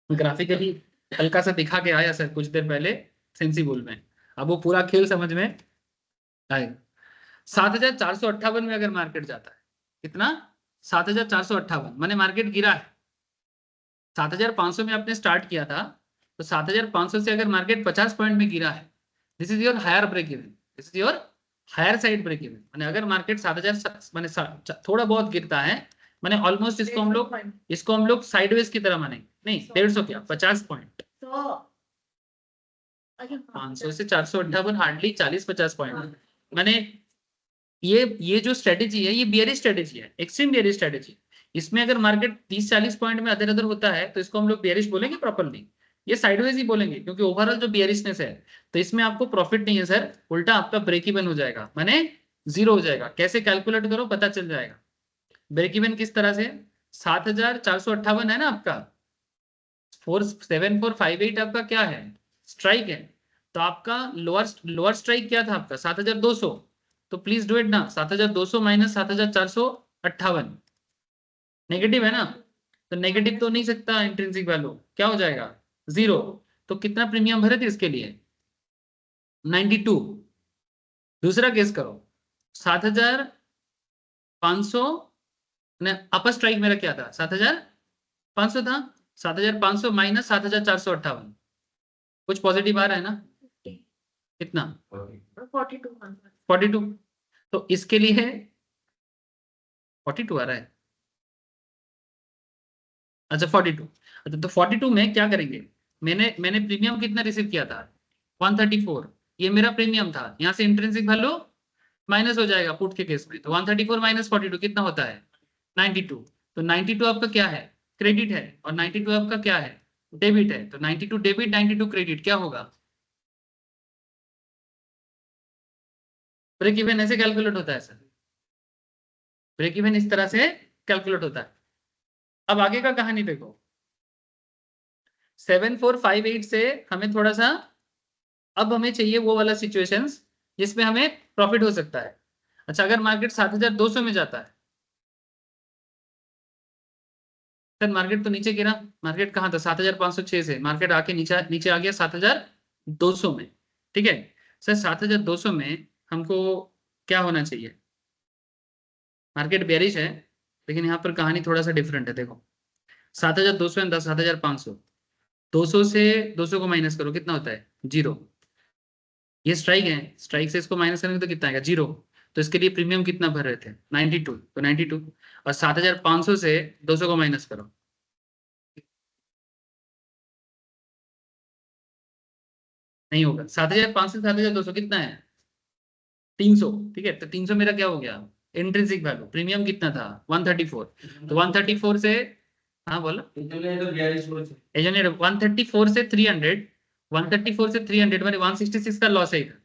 ग्राफिकली हल्का सा दिखा के आया सर कुछ देर पहले सेंसिबल में, अब वो पूरा खेल समझ में आएगा। 7458 में अगर मार्केट जाता है, कितना 7458, माने मार्केट गिरा है। 7500 में आपने स्टार्ट किया था, तो 7500 से अगर मार्केट 50 पॉइंट में गिरा है, this is your higher break even, this is your higher side break even. माने अगर मार्केट 7000 माने थोड़ा बहुत गिरता है, माने ऑलमोस्ट इसको हम लोग साइडवेज की तरह मानेंगे। नहीं 150 क्या 50 पॉइंट, 500 से 458 हार्डली 40-50 पॉइंट। मैंने ये जो स्ट्रेटेजी है ये बियरिश स्ट्रेटेजी है, एक्सट्रीम बियरिश स्ट्रेटेजी। इसमें अगर मार्केट 30-40 पॉइंट में अदर अदर होता है तो इसको हम लोग बियरिश बोलेंगे प्रॉपर्ली, ये साइडवेज ही बोलेंगे, क्योंकि ओवरऑल जो बियरिशनेस है तो इसमें आपको प्रॉफिट नहीं है सर, उल्टा आपका ब्रेक इवन हो जाएगा, माने जीरो हो जाएगा। कैसे कैलकुलेट करो पता चल जाएगा। ब्रेक इवन किस तरह से, 7458 है ना आपका, 47458 आपका क्या है स्ट्राइक है, तो आपका लोअर स्ट्राइक क्या था आपका 7200। तो प्लीज डू इट ना, 7200 माइनस 7458 नेगेटिव है ना, तो नेगेटिव तो नहीं सकता इंट्रिंसिक वैल्यू, क्या हो जाएगा जीरो। तो कितना प्रीमियम भरे थे इसके लिए 92। दूसरा केस करो 7500, अपर स्ट्राइक मेरा क्या था 7500 था, 7500 माइनस 7458, कुछ पॉजिटिव आ रहा है ना, कितना 42। तो इसके लिए 42 आ रहा है, अच्छा 42। अच्छा तो 42 में क्या करेंगे, मैंने प्रीमियम कितना रिसीव किया था 134, ये मेरा प्रीमियम था, यहाँ से इंट्रिंसिक वैल्यू माइनस हो जाएगा पुट के केस में, तो 134 माइनस 42 कितना होता है 92। तो 92 आपका क्या है क्रेडिट है, और 92 आपका क्या है डेबिट है। तो 92 डेबिट 92 क्रेडिट क्या होगा, ब्रेक इवन ऐसे कैलकुलेट होता है सर, ब्रेक इवन इस तरह से कैलकुलेट होता है। अब आगे का कहानी देखो, 7458 से हमें थोड़ा सा, अब हमें चाहिए वो वाला सिचुएशंस जिसमें हमें प्रॉफिट हो सकता है। अच्छा, अगर मार्केट 7200 में जाता है, सर मार्केट तो नीचे गिरा, मार्केट कहाँ था 7506 से, मार्केट आके नीचे नीचे आ गया 7200 में, ठीक है सर। 7200 में हमको क्या होना चाहिए, मार्केट बेरिश है, लेकिन यहाँ पर कहानी थोड़ा सा डिफरेंट है। देखो 7200 एंड 7500, 200 से 200 को माइनस करो, कितना होता है 0। ये स्ट्राइक है, स्ट्राइक से इसको माइनस करेंगे तो कितना आएगा 0। तो इसके लिए प्रीमियम कितना भर रहे थे 92, तो 92 और 7500 से 200 को माइनस करो, नहीं होगा। 7500 से 7200 कितना है 300, ठीक है। तो 300 मेरा क्या हो गया इंट्रिंसिक वैल्यू, प्रीमियम कितना था 134, तो 134 से, हाँ बोलो, एजोनेट 134 से 300, 134 से 300 माने 166 का लॉस है इधर।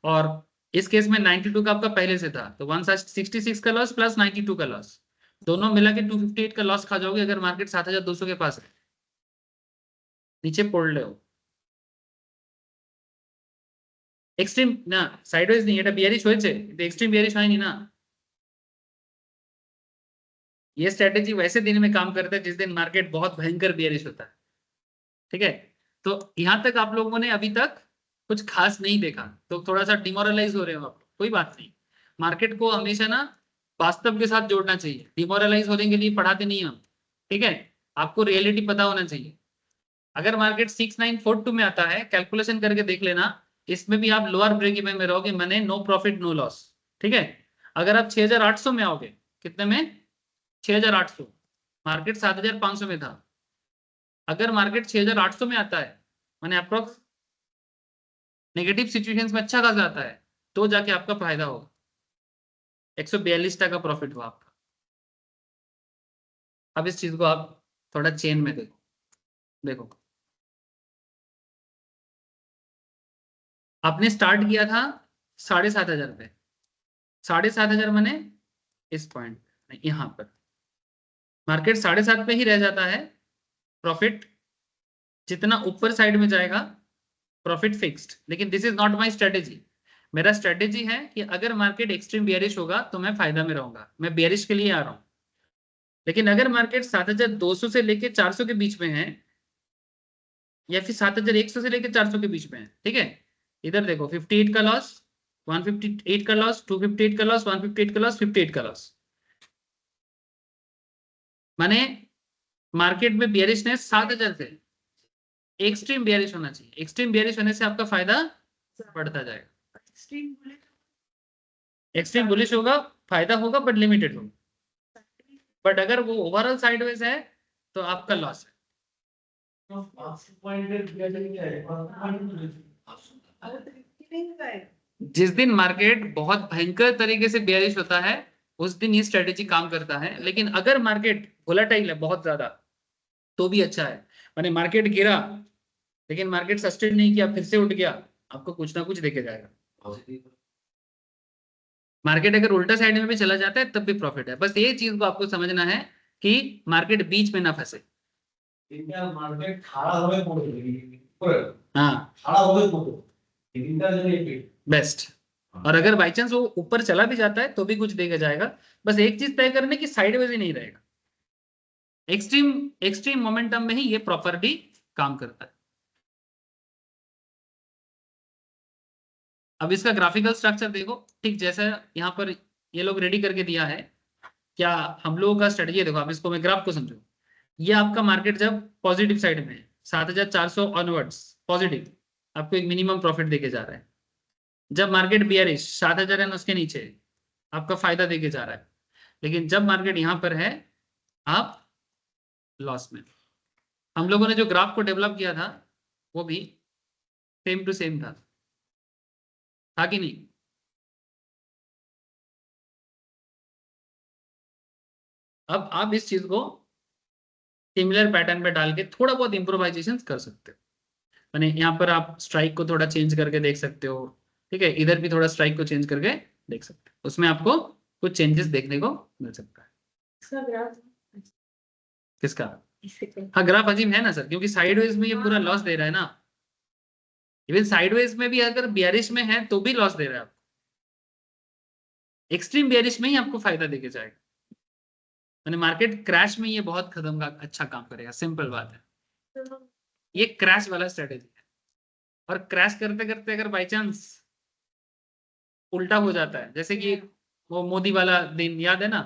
और इस केस में 92 का आपका पहले से था, तो 166 का लॉस प्लस 92 का लॉस, दोनों मिला के 258 का लॉस खा जाओगे अगर मार्केट 7200 के पास है, नीचे पड़ ले हो। এক্সট্রিম না সাইডওয়েজ नहीं, এটা বিয়ারিশ হয়েছে কিন্তু এক্সট্রিম বিয়ারিশ হয়নি না। ये स्ट्रेटेजी वैसे दिन में काम करता है जिस दिन मार्केट बहुत भयंकर बियरिश होता है, ठीक है। तो यहाँ तक आप लोगों ने अभी तक कुछ खास नहीं देखा, तो थोड़ा सा डिमोरलाइज हो रहे हो आप, कोई बात नहीं। मार्केट को हमेशा ना वास्तव के साथ जोड़ना चाहिए, डिमोरलाइज होने के लिए पढ़ाते नहीं हम, ठीक है। आपको रियलिटी पता होना चाहिए। अगर मार्केट 6942 में आता है, कैलकुलेशन करके देख लेना, इसमें भी आप लोअर ब्रेक इवन में रहोगे, मैंने नो प्रॉफिट नो लॉस, ठीक है। अगर आप 6800 में आओगे, कितने में 6800, मार्केट 7500 में था, अगर मार्केट 6800 में आता है मैंने अप्रोक्स नेगेटिव सिचुएशंस में अच्छा खासा आता है, तो जाके आपका फायदा होगा। 142 का प्रॉफिट हुआ आपका। अब इस चीज को आप थोड़ा चेन में देखो, देखो आपने स्टार्ट किया था 7500 पे, 7500 मैंने इस पॉइंट यहाँ पर, मार्केट 7.5 पे ही रह जाता है, प्रॉफिट जितना ऊपर साइड में जाएगा प्रॉफिट फिक्स्ड। लेकिन this is not my strategy, मेरा स्ट्रेटेजी है कि अगर मार्केट एक्सट्रीम बियरिश होगा तो मैं फायदा में रहूंगा, मैं बियरिश के लिए आ रहा हूं। लेकिन अगर मार्केट 7200 से लेके 400 के बीच में है, या फिर 7100 से लेके 400 के बीच में है, ठीक है, इधर देखो 58 का लॉस, 158 का लॉस, 258 का लॉस, 158 का लॉस, 58 का लॉस, माने मार्केट में बियरिशनेस 7000 से एक्सट्रीम बियरिश होना चाहिए। एक्सट्रीम बियरिश होने से आपका फायदा बढ़ता जाएगा। एक्सट्रीम बुलिश होगा, फायदा होगा बट लिमिटेड होगा, बट अगर वो ओवरऑल साइडवेज है तो आपका लॉस है। जिस दिन मार्केट बहुत भयंकर तरीके से बेयरिश होता है उस दिन ये स्ट्रेटेजी काम करता है। लेकिन अगर मार्केट वोलेटाइल है बहुत ज्यादा तो भी अच्छा है, माने मार्केट गिरा लेकिन मार्केट सस्टेन नहीं किया, फिर से उठ गया, आपको कुछ ना कुछ देके जाएगा। मार्केट अगर उल्टा साइड में भी चला जाता है तब भी प्रॉफिट है। बस ये चीज को आपको समझना है कि मार्केट बीच में ना फंसे। मार्केट खड़ा হবে পড়ে, हाँ खड़ा হবে পড়ে, তিনটা জন্য बेस्ट। और अगर बाई चांस वो ऊपर चला भी जाता है तो भी कुछ देगा जाएगा। बस एक चीज तय करने की साइडवेज ही नहीं रहेगा, एक्सट्रीम एक्सट्रीम मोमेंटम में ही ये प्रॉपर्ली काम करता है। अब इसका ग्राफिकल स्ट्रक्चर देखो, ठीक जैसा यहाँ पर ये लोग रेडी करके दिया है, क्या हम लोगों का स्ट्रेटजी देखो। आप इसको मैं ग्राफ को समझो, ये आपका मार्केट जब पॉजिटिव साइड में है 7400 ऑनवर्ड्स पॉजिटिव, आपको एक मिनिमम प्रॉफिट देके जा रहा है। जब मार्केट बियरिश 7000 है उसके नीचे, आपका फायदा देके जा रहा है। लेकिन जब मार्केट यहाँ पर है आप लॉस में। हम लोगों ने जो ग्राफ को डेवलप किया था वो भी सेम टू सेम था कि नहीं? अब आप इस चीज को सिमिलर पैटर्न पे डाल के थोड़ा बहुत इंप्रोवाइजेशन कर सकते हो। माने यहाँ पर आप स्ट्राइक को थोड़ा चेंज करके देख सकते हो, ठीक है, इधर भी थोड़ा स्ट्राइक को चेंज करके देख सकते हो, उसमें आपको कुछ चेंजेस देखने को मिल सकता है। किसका? हाँ ग्राफ अजीब है ना सर, क्योंकि साइडवेज में ये पूरा लॉस दे रहा है ना। इवन साइडवेज में भी अगर बियरिश में है तो भी लॉस दे रहा है आपको, एक्सट्रीम बियरिश में ही आपको फायदा देके जाएगा। मैंने मार्केट क्रैश में ये बहुत खत्म का अच्छा काम करेगा, सिंपल बात है। ये क्रैश वाला स्ट्रेटेजी है, और क्रैश करते करते अगर बाई चांस उल्टा हो जाता है, जैसे कि वो मोदी वाला दिन याद है ना?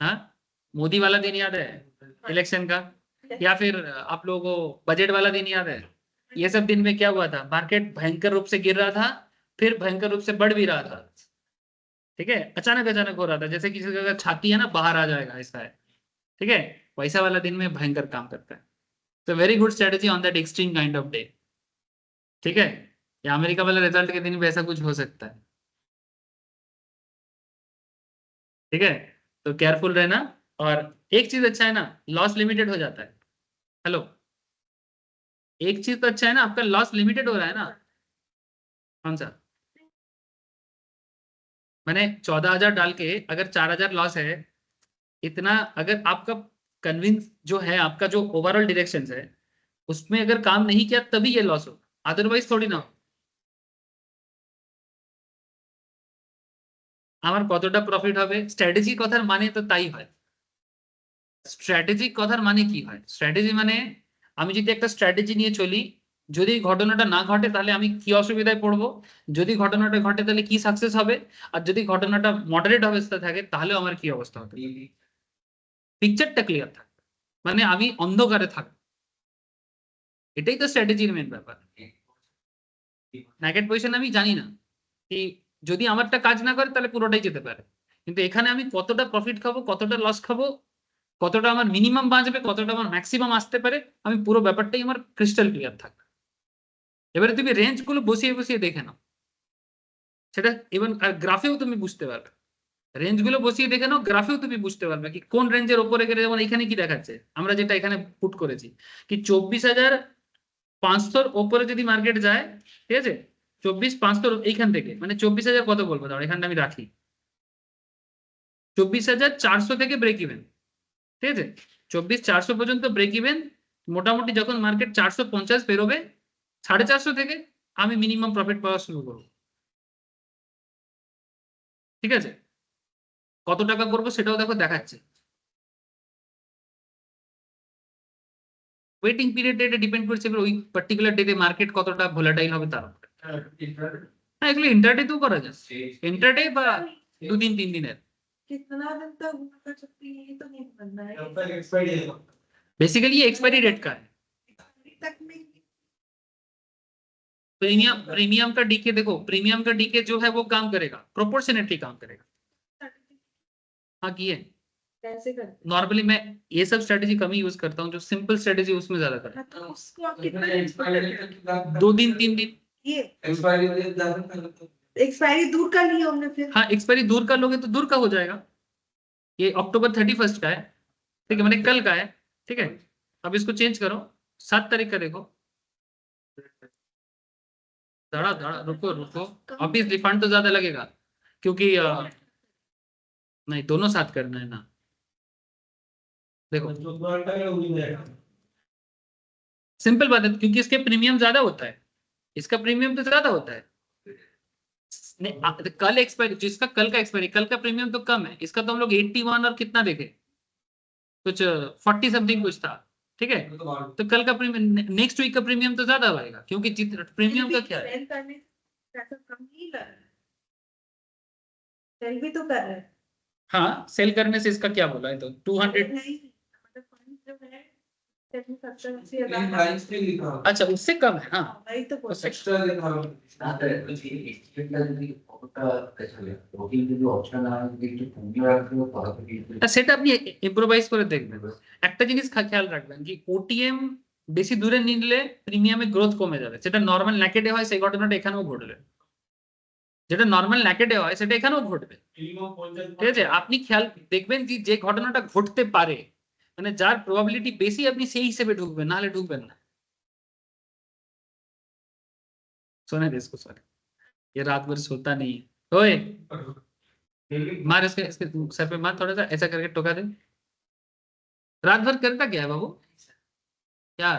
हाँ, मोदी वाला दिन याद है इलेक्शन का, या फिर आप लोगों को बजट वाला दिन याद है? ये सब दिन में क्या हुआ था, मार्केट भयंकर रूप से गिर रहा था, फिर भयंकर रूप से बढ़ भी रहा था। ठीक है, अचानक अचानक हो रहा था, जैसे किसी का छाती है ना बाहर आ जाएगा ऐसा है। ठीक है, वैसा वाला दिन में भयंकर काम करता है। तो very good strategy on that extreme kind of day. ठीक है, या अमेरिका वाला रिजल्ट के दिन भी ऐसा कुछ हो सकता है। ठीक है, तो केयरफुल रहना। और एक चीज अच्छा है ना, लॉस लिमिटेड हो जाता है। हेलो, एक चीज तो अच्छा है ना, आपका लॉस लिमिटेड हो रहा है ना। कौन सा? मैंने 14,000 डाल के अगर 4,000 लॉस है, इतना अगर आपका कन्विंस जो है, आपका जो ओवरऑल डायरेक्शन है उसमें अगर काम नहीं किया तभी ये लॉस हो, अदरवाइज थोड़ी ना हो। আমার কতটা প্রফিট হবে স্ট্র্যাটেজি কথার মানে তো তাই হয়। স্ট্র্যাটেজি কথার মানে কি হয়? স্ট্র্যাটেজি মানে আমি যদি একটা স্ট্র্যাটেজি নিয়ে চলি, যদি ঘটনাটা না ঘটে তাহলে আমি কি অসুবিধায় পড়বো, যদি ঘটনাটা ঘটে তাহলে কি সাকসেস হবে, আর যদি ঘটনাটা মডারেট অবস্থায় থাকে তাহলেও আমার কি অবস্থা হবে, পিকচারটা ক্লিয়ার থাকবে, মানে আমি অন্ধকারে থাকবো। এটাই তো স্ট্র্যাটেজির মেন ব্যাপার। নেগেট পজিশন আমি জানি না কি, যদি আমারটা কাজ না করে তাহলে পুরোটাই যেতে পারে, কিন্তু এখানে আমি কতটা প্রফিট খাবো, কতটা লস খাবো, কতটা আমার মিনিমাম বাঁচবে, কতটা আমার ম্যাক্সিমাম আসতে পারে, আমি পুরো ব্যাপারটাই আমার ক্রিস্টাল ক্লিয়ার থাকবে। এবারে তুমি রেঞ্জ গুলো বসিয়ে বসিয়ে দেখে নাও, সেটা ইভেন গ্রাফেও তুমি বুঝতে পারবে। রেঞ্জ গুলো বসিয়ে দেখে নাও, গ্রাফেও তুমি বুঝতে পারবে কি কোন রেঞ্জের ওপরে গেলে, যেমন এখানে কি দেখাচ্ছে, আমরা যেটা এখানে পুট করেছি কি 24,500 ওপরে যদি মার্কেট যায়, ঠিক আছে, 24,500 এইখান থেকে, মানে 24,000 কত বলবো, দাঁড়া এখানটা আমি রাখি, 24,400 থেকে ব্রেক ইভেন। ঠিক আছে, 24,400 পর্যন্ত ব্রেক ইভেন। মোটামুটি যখন মার্কেট 450 পেরোবে, 450 থেকে আমি মিনিমাম প্রফিট পাওয়া শুরু করবো। ঠিক আছে, কত টাকা করবো সেটাও দেখো দেখাচ্ছে। ওয়েটিং পিরিয়ড এটা ডিপেন্ড করছে এবার ওই পার্টিকুলার ডেতে মার্কেট কতটা ভোলাটাইল হবে তার উপরে। হ্যাঁ, এগুলো ইন্টারডে তো করা যায়, इंटरडे বা 2-3 দিনের। कितना दिन तक होल्ड कर सकती है ये तो नहीं बनना है। जब तक एक्सपायरी है बेसिकली ये एक्सपायरी डेट का है। अभी तक नहीं। प्रीमियम का डीके देखो, प्रीमियम का डीके जो है वो काम करेगा, प्रोपोर्शनेटली काम करेगा। हाँ किए कैसे करते नॉर्मली मैं ये सब स्ट्रेटेजी कम ही यूज करता हूँ, जो सिंपल स्ट्रेटेजी उसमें ज्यादा करता हैं? तो उसको आप कितना कितना एक्सपायरी हूँ। 2 दिन 3 दिन। ये एक्सपायरी एक्सपायरी दूर कर ली हमने फिर। हाँ, एक्सपायरी दूर कर लोगे तो दूर का हो जाएगा। ये अक्टूबर 31 का है, ठीक है, मैंने कल का है। ठीक है, अब इसको चेंज करो, 7 तारीख का देखो। धड़ा धड़ा रुको रुको, अभी रिफंड तो ज्यादा लगेगा क्योंकि नहीं दोनों साथ करना है ना। देखो सिंपल बात है, क्योंकि इसके प्रीमियम ज्यादा होता है, इसका प्रीमियम तो ज्यादा होता है। नहीं कल एक्सपायरी, जिसका कल का एक्सपायरी, कल का प्रीमियम तो कम है, इसका तो हम लोग 81 और कितना देखे, कुछ 40 समथिंग कुछ था। ठीक है, तो कल का प्रीमियम, नेक्स्ट वीक का प्रीमियम तो ज्यादा आएगा, क्योंकि प्रीमियम का क्या है, सेल करने से पैसा कम नहीं लग रहा है, सेल भी तो कर रहे हैं। हाँ सेल करने से इसका क्या बोला है, तो 200। नहीं मतलब फंड जो है 70-80 प्राइस पे लिखा हुआ अच्छा उससे कम है। हाँ वही तो बोल एक्स्ट्रा लिखा हुआ সেটা আপনি ইম্প্রোভাইজ করে দেখবেন। একটা জিনিস খেয়াল রাখবেন কি ওটিএম বেশি দূরে নিলে প্রিমিয়ামে গ্রোথ কমে যাবে, যেটা নরমাল ন্যাকেডে হয় সেই ঘটনাটা এখানেও ঘটবে, যেটা নরমাল ন্যাকেডে হয় সেটা এখানেও ঘটবে। ঠিক আছে, আপনি খেয়াল দেখবেন যে যে ঘটনাটা ঘটতে পারে, মানে যার প্রবাবিলিটি বেশি, আপনি সেই হিসেবে ঢুকবেন, নাহলে ঢুকবেন না। सोने दे इसको, सॉरी ये रात भर सोता नहीं है। ओए मार इसके सर पे मार, थोड़ा सा ऐसा करके टोका दे। रात भर करता क्या है बाबू? क्या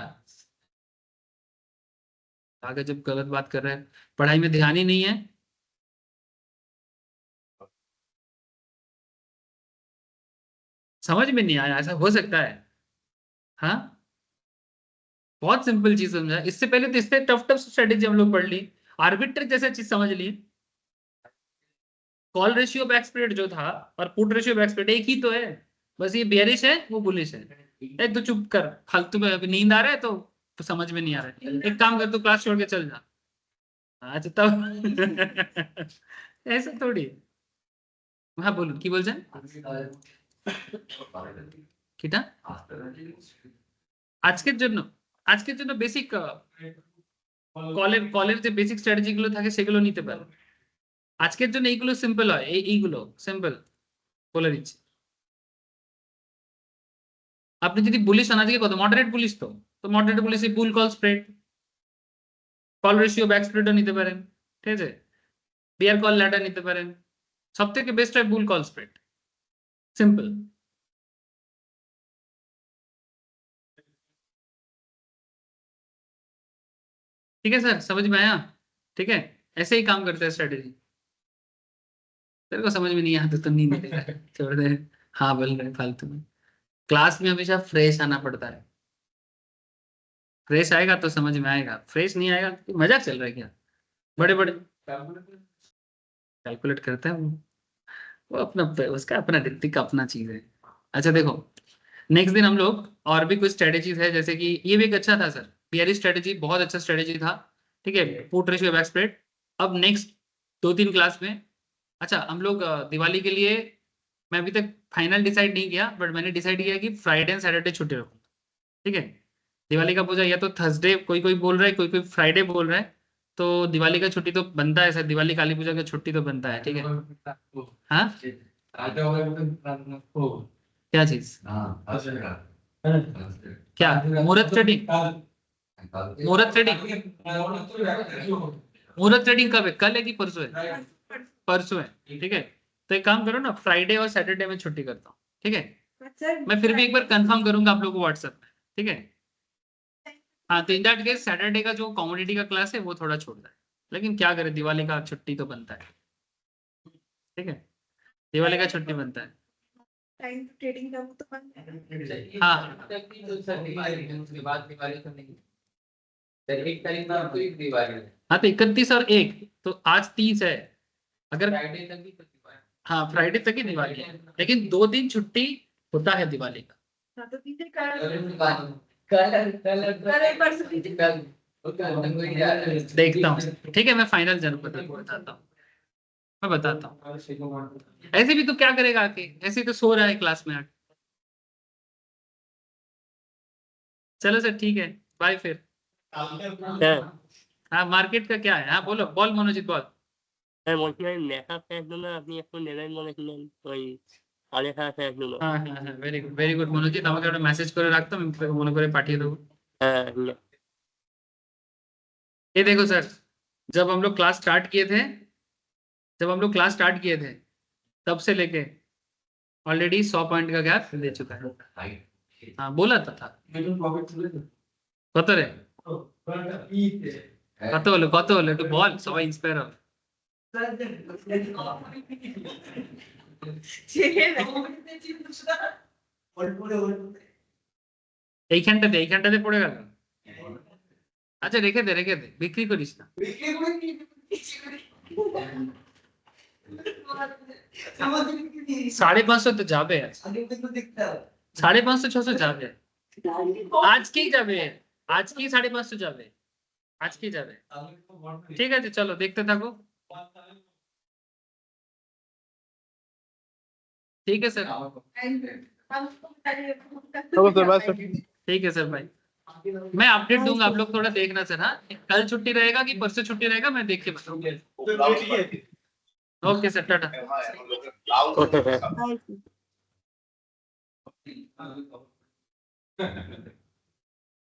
आगे जब गलत बात कर रहे हैं, पढ़ाई में ध्यान ही नहीं है। समझ में नहीं आया, ऐसा हो सकता है? हाँ, बहुत सिंपल चीज समझा। इससे पहले तो इससे टफ टफ स्ट्रेटेजी हम लोग पढ़ ली, आर्बिट्रेज जैसा चीज समझ लिए। कॉल रेशियो बैक स्प्रेड जो था और पुट रेशियो बैक स्प्रेड एक ही तो है, बस ये बेयरिश है वो बुलिश है। एक तो चुप कर, फालतू में अभी नींद आ रहा है तो समझ में नहीं आ रहा है, एक काम कर तू क्लास छोड़ के चल जा। अच्छा तब ऐसा थोड़ी। हाँ बोलो কি বলছেন কিটা? আজকের জন্য বেসিক কলের যে বেসিক স্ট্র্যাটেজি গুলো থাকে সেগুলো নিতে পারো। আজকের জন্য এইগুলো সিম্পল হয়, এইগুলো সিম্পল বলে দিচ্ছি। আপনি যদি বুলিশ হন, আজকে কত মডারেট বুলিশ, তো মডারেট বুলিশে bull call spread, call ratio back স্প্রেডও নিতে পারেন, ঠিক আছে, বিয়ার কল ল্যাডার নিতে পারেন, সব থেকে বেস্ট হয় বুল কল স্প্রেড, सिंपल। ठीक है सर, समझ में आया? ठीक है, ऐसे ही काम करता है स्ट्रेटेजी। तेरे को समझ में नहीं आता तो नहीं मिलेगा, छोड़ दे। हाँ बोल रहे फालतू में, क्लास में हमेशा फ्रेश आना पड़ता है, फ्रेश आएगा तो समझ में आएगा, फ्रेश नहीं आएगा तो मजाक चल रहा है क्या? बड़े बड़े कैलकुलेट करते हैं वो अपना, उसका अपना ऋतिक का अपना चीज है। अच्छा देखो, नेक्स्ट दिन हम लोग और भी कुछ स्ट्रेटेजीज है, जैसे कि ये भी एक अच्छा था सर, बियरी स्ट्रेटेजी बहुत अच्छा स्ट्रेटेजी था, ठीक है, पुट रेशियो बैक स्प्रेड। अब नेक्स्ट 2-3 क्लास में, अच्छा हम लोग दिवाली के लिए, मैं अभी तक फाइनल डिसाइड नहीं किया, बट मैंने डिसाइड किया कि फ्राइडे एंड सैटरडे छुट्टी रखूँ, ठीक है। दिवाली का पूजा या तो थर्सडे, कोई कोई बोल रहा है, कोई कोई फ्राइडे बोल रहा है, तो दिवाली का छुट्टी तो बनता है सर, दिवाली काली पूजा का छुट्टी तो बनता है, ठीक है। हाँ क्या चीज? क्या मुहूर्त ट्रेडिंग? मुहूर्त ट्रेडिंग, मुहूर्त ट्रेडिंग कब है, कल है कि परसों है? परसों है, ठीक है। तो एक काम करो ना, फ्राइडे और सैटरडे में छुट्टी करता हूँ, ठीक है। मैं फिर भी एक बार कंफर्म करूंगा आप लोगों को व्हाट्सएप में, ठीक है। हाँ तो इन दैट केस सैटरडे का जो कॉमोडिटी का क्लास है वो थोड़ा छोड़ है, लेकिन क्या करें, दिवाली का छुट्टी तो बनता है, ठीक है, दिवाली का छुट्टी बनता है। टाइम ट्रेडिंग का वो तो बंद है। हाँ हाँ तो 31 और 1, तो आज 30 है, अगर हाँ फ्राइडे तक ही दिवाली है, लेकिन 2 दिन छुट्टी होता है दिवाली का। हाँ तो दीजिए कल परसों दीजिए। देखता हूँ, ठीक है, मैं फाइनल जनवरी को बताता हूँ, मैं बताता हूँ। ऐसे भी तो क्या करेगा आके, ऐसे ही तो सो रहा है क्लास में आके। चलो सर ठीक है, बाय फिर। हाँ मार्केट का क्या है, हाँ बोलो, বল মনোজিৎ বল। হ্যাঁ বলছিলাম লেখা শেষ হলো, আপনি একটু নেবেন বলেছিলেন ওই লেখা শেষ হলো। হ্যাঁ হ্যাঁ হ্যাঁ, ভেরি গুড মনোজিৎ, আমাকে একটা মেসেজ করে রাখতো, আমি তোকে মনে করে পাঠিয়ে দেবো। হ্যাঁ ये देखो सर, जब हम लोग क्लास स्टार्ट किए थे, जब हम लोग क्लास स्टार्ट किए थे तब से लेके ऑलरेडी 100 पॉइंट का गैप दे चुका है। हाँ बोला था কত রে, কত হলো একটু বল, সবাই ইন্সপায়ার হবে। এইখানটাতে পড়ে গেল, আচ্ছা রেখে দে বিক্রি করিস না। 550 তো যাবে, 550-600 যাবে, আজকেই যাবে, আজকেই 550 যাবে, আজকেই যাবে। ঠিক আছে চলো দেখতে থাকো, ठीक है सर, ठीक है सर भाई, मैं अपडेट दूंगा, आप लोग थोड़ा देखना सर। हाँ कल छुट्टी रहेगा कि परसों छुट्टी रहेगा, मैं देख के बताऊंगा। Okay sir, Tata. হ্যাঁ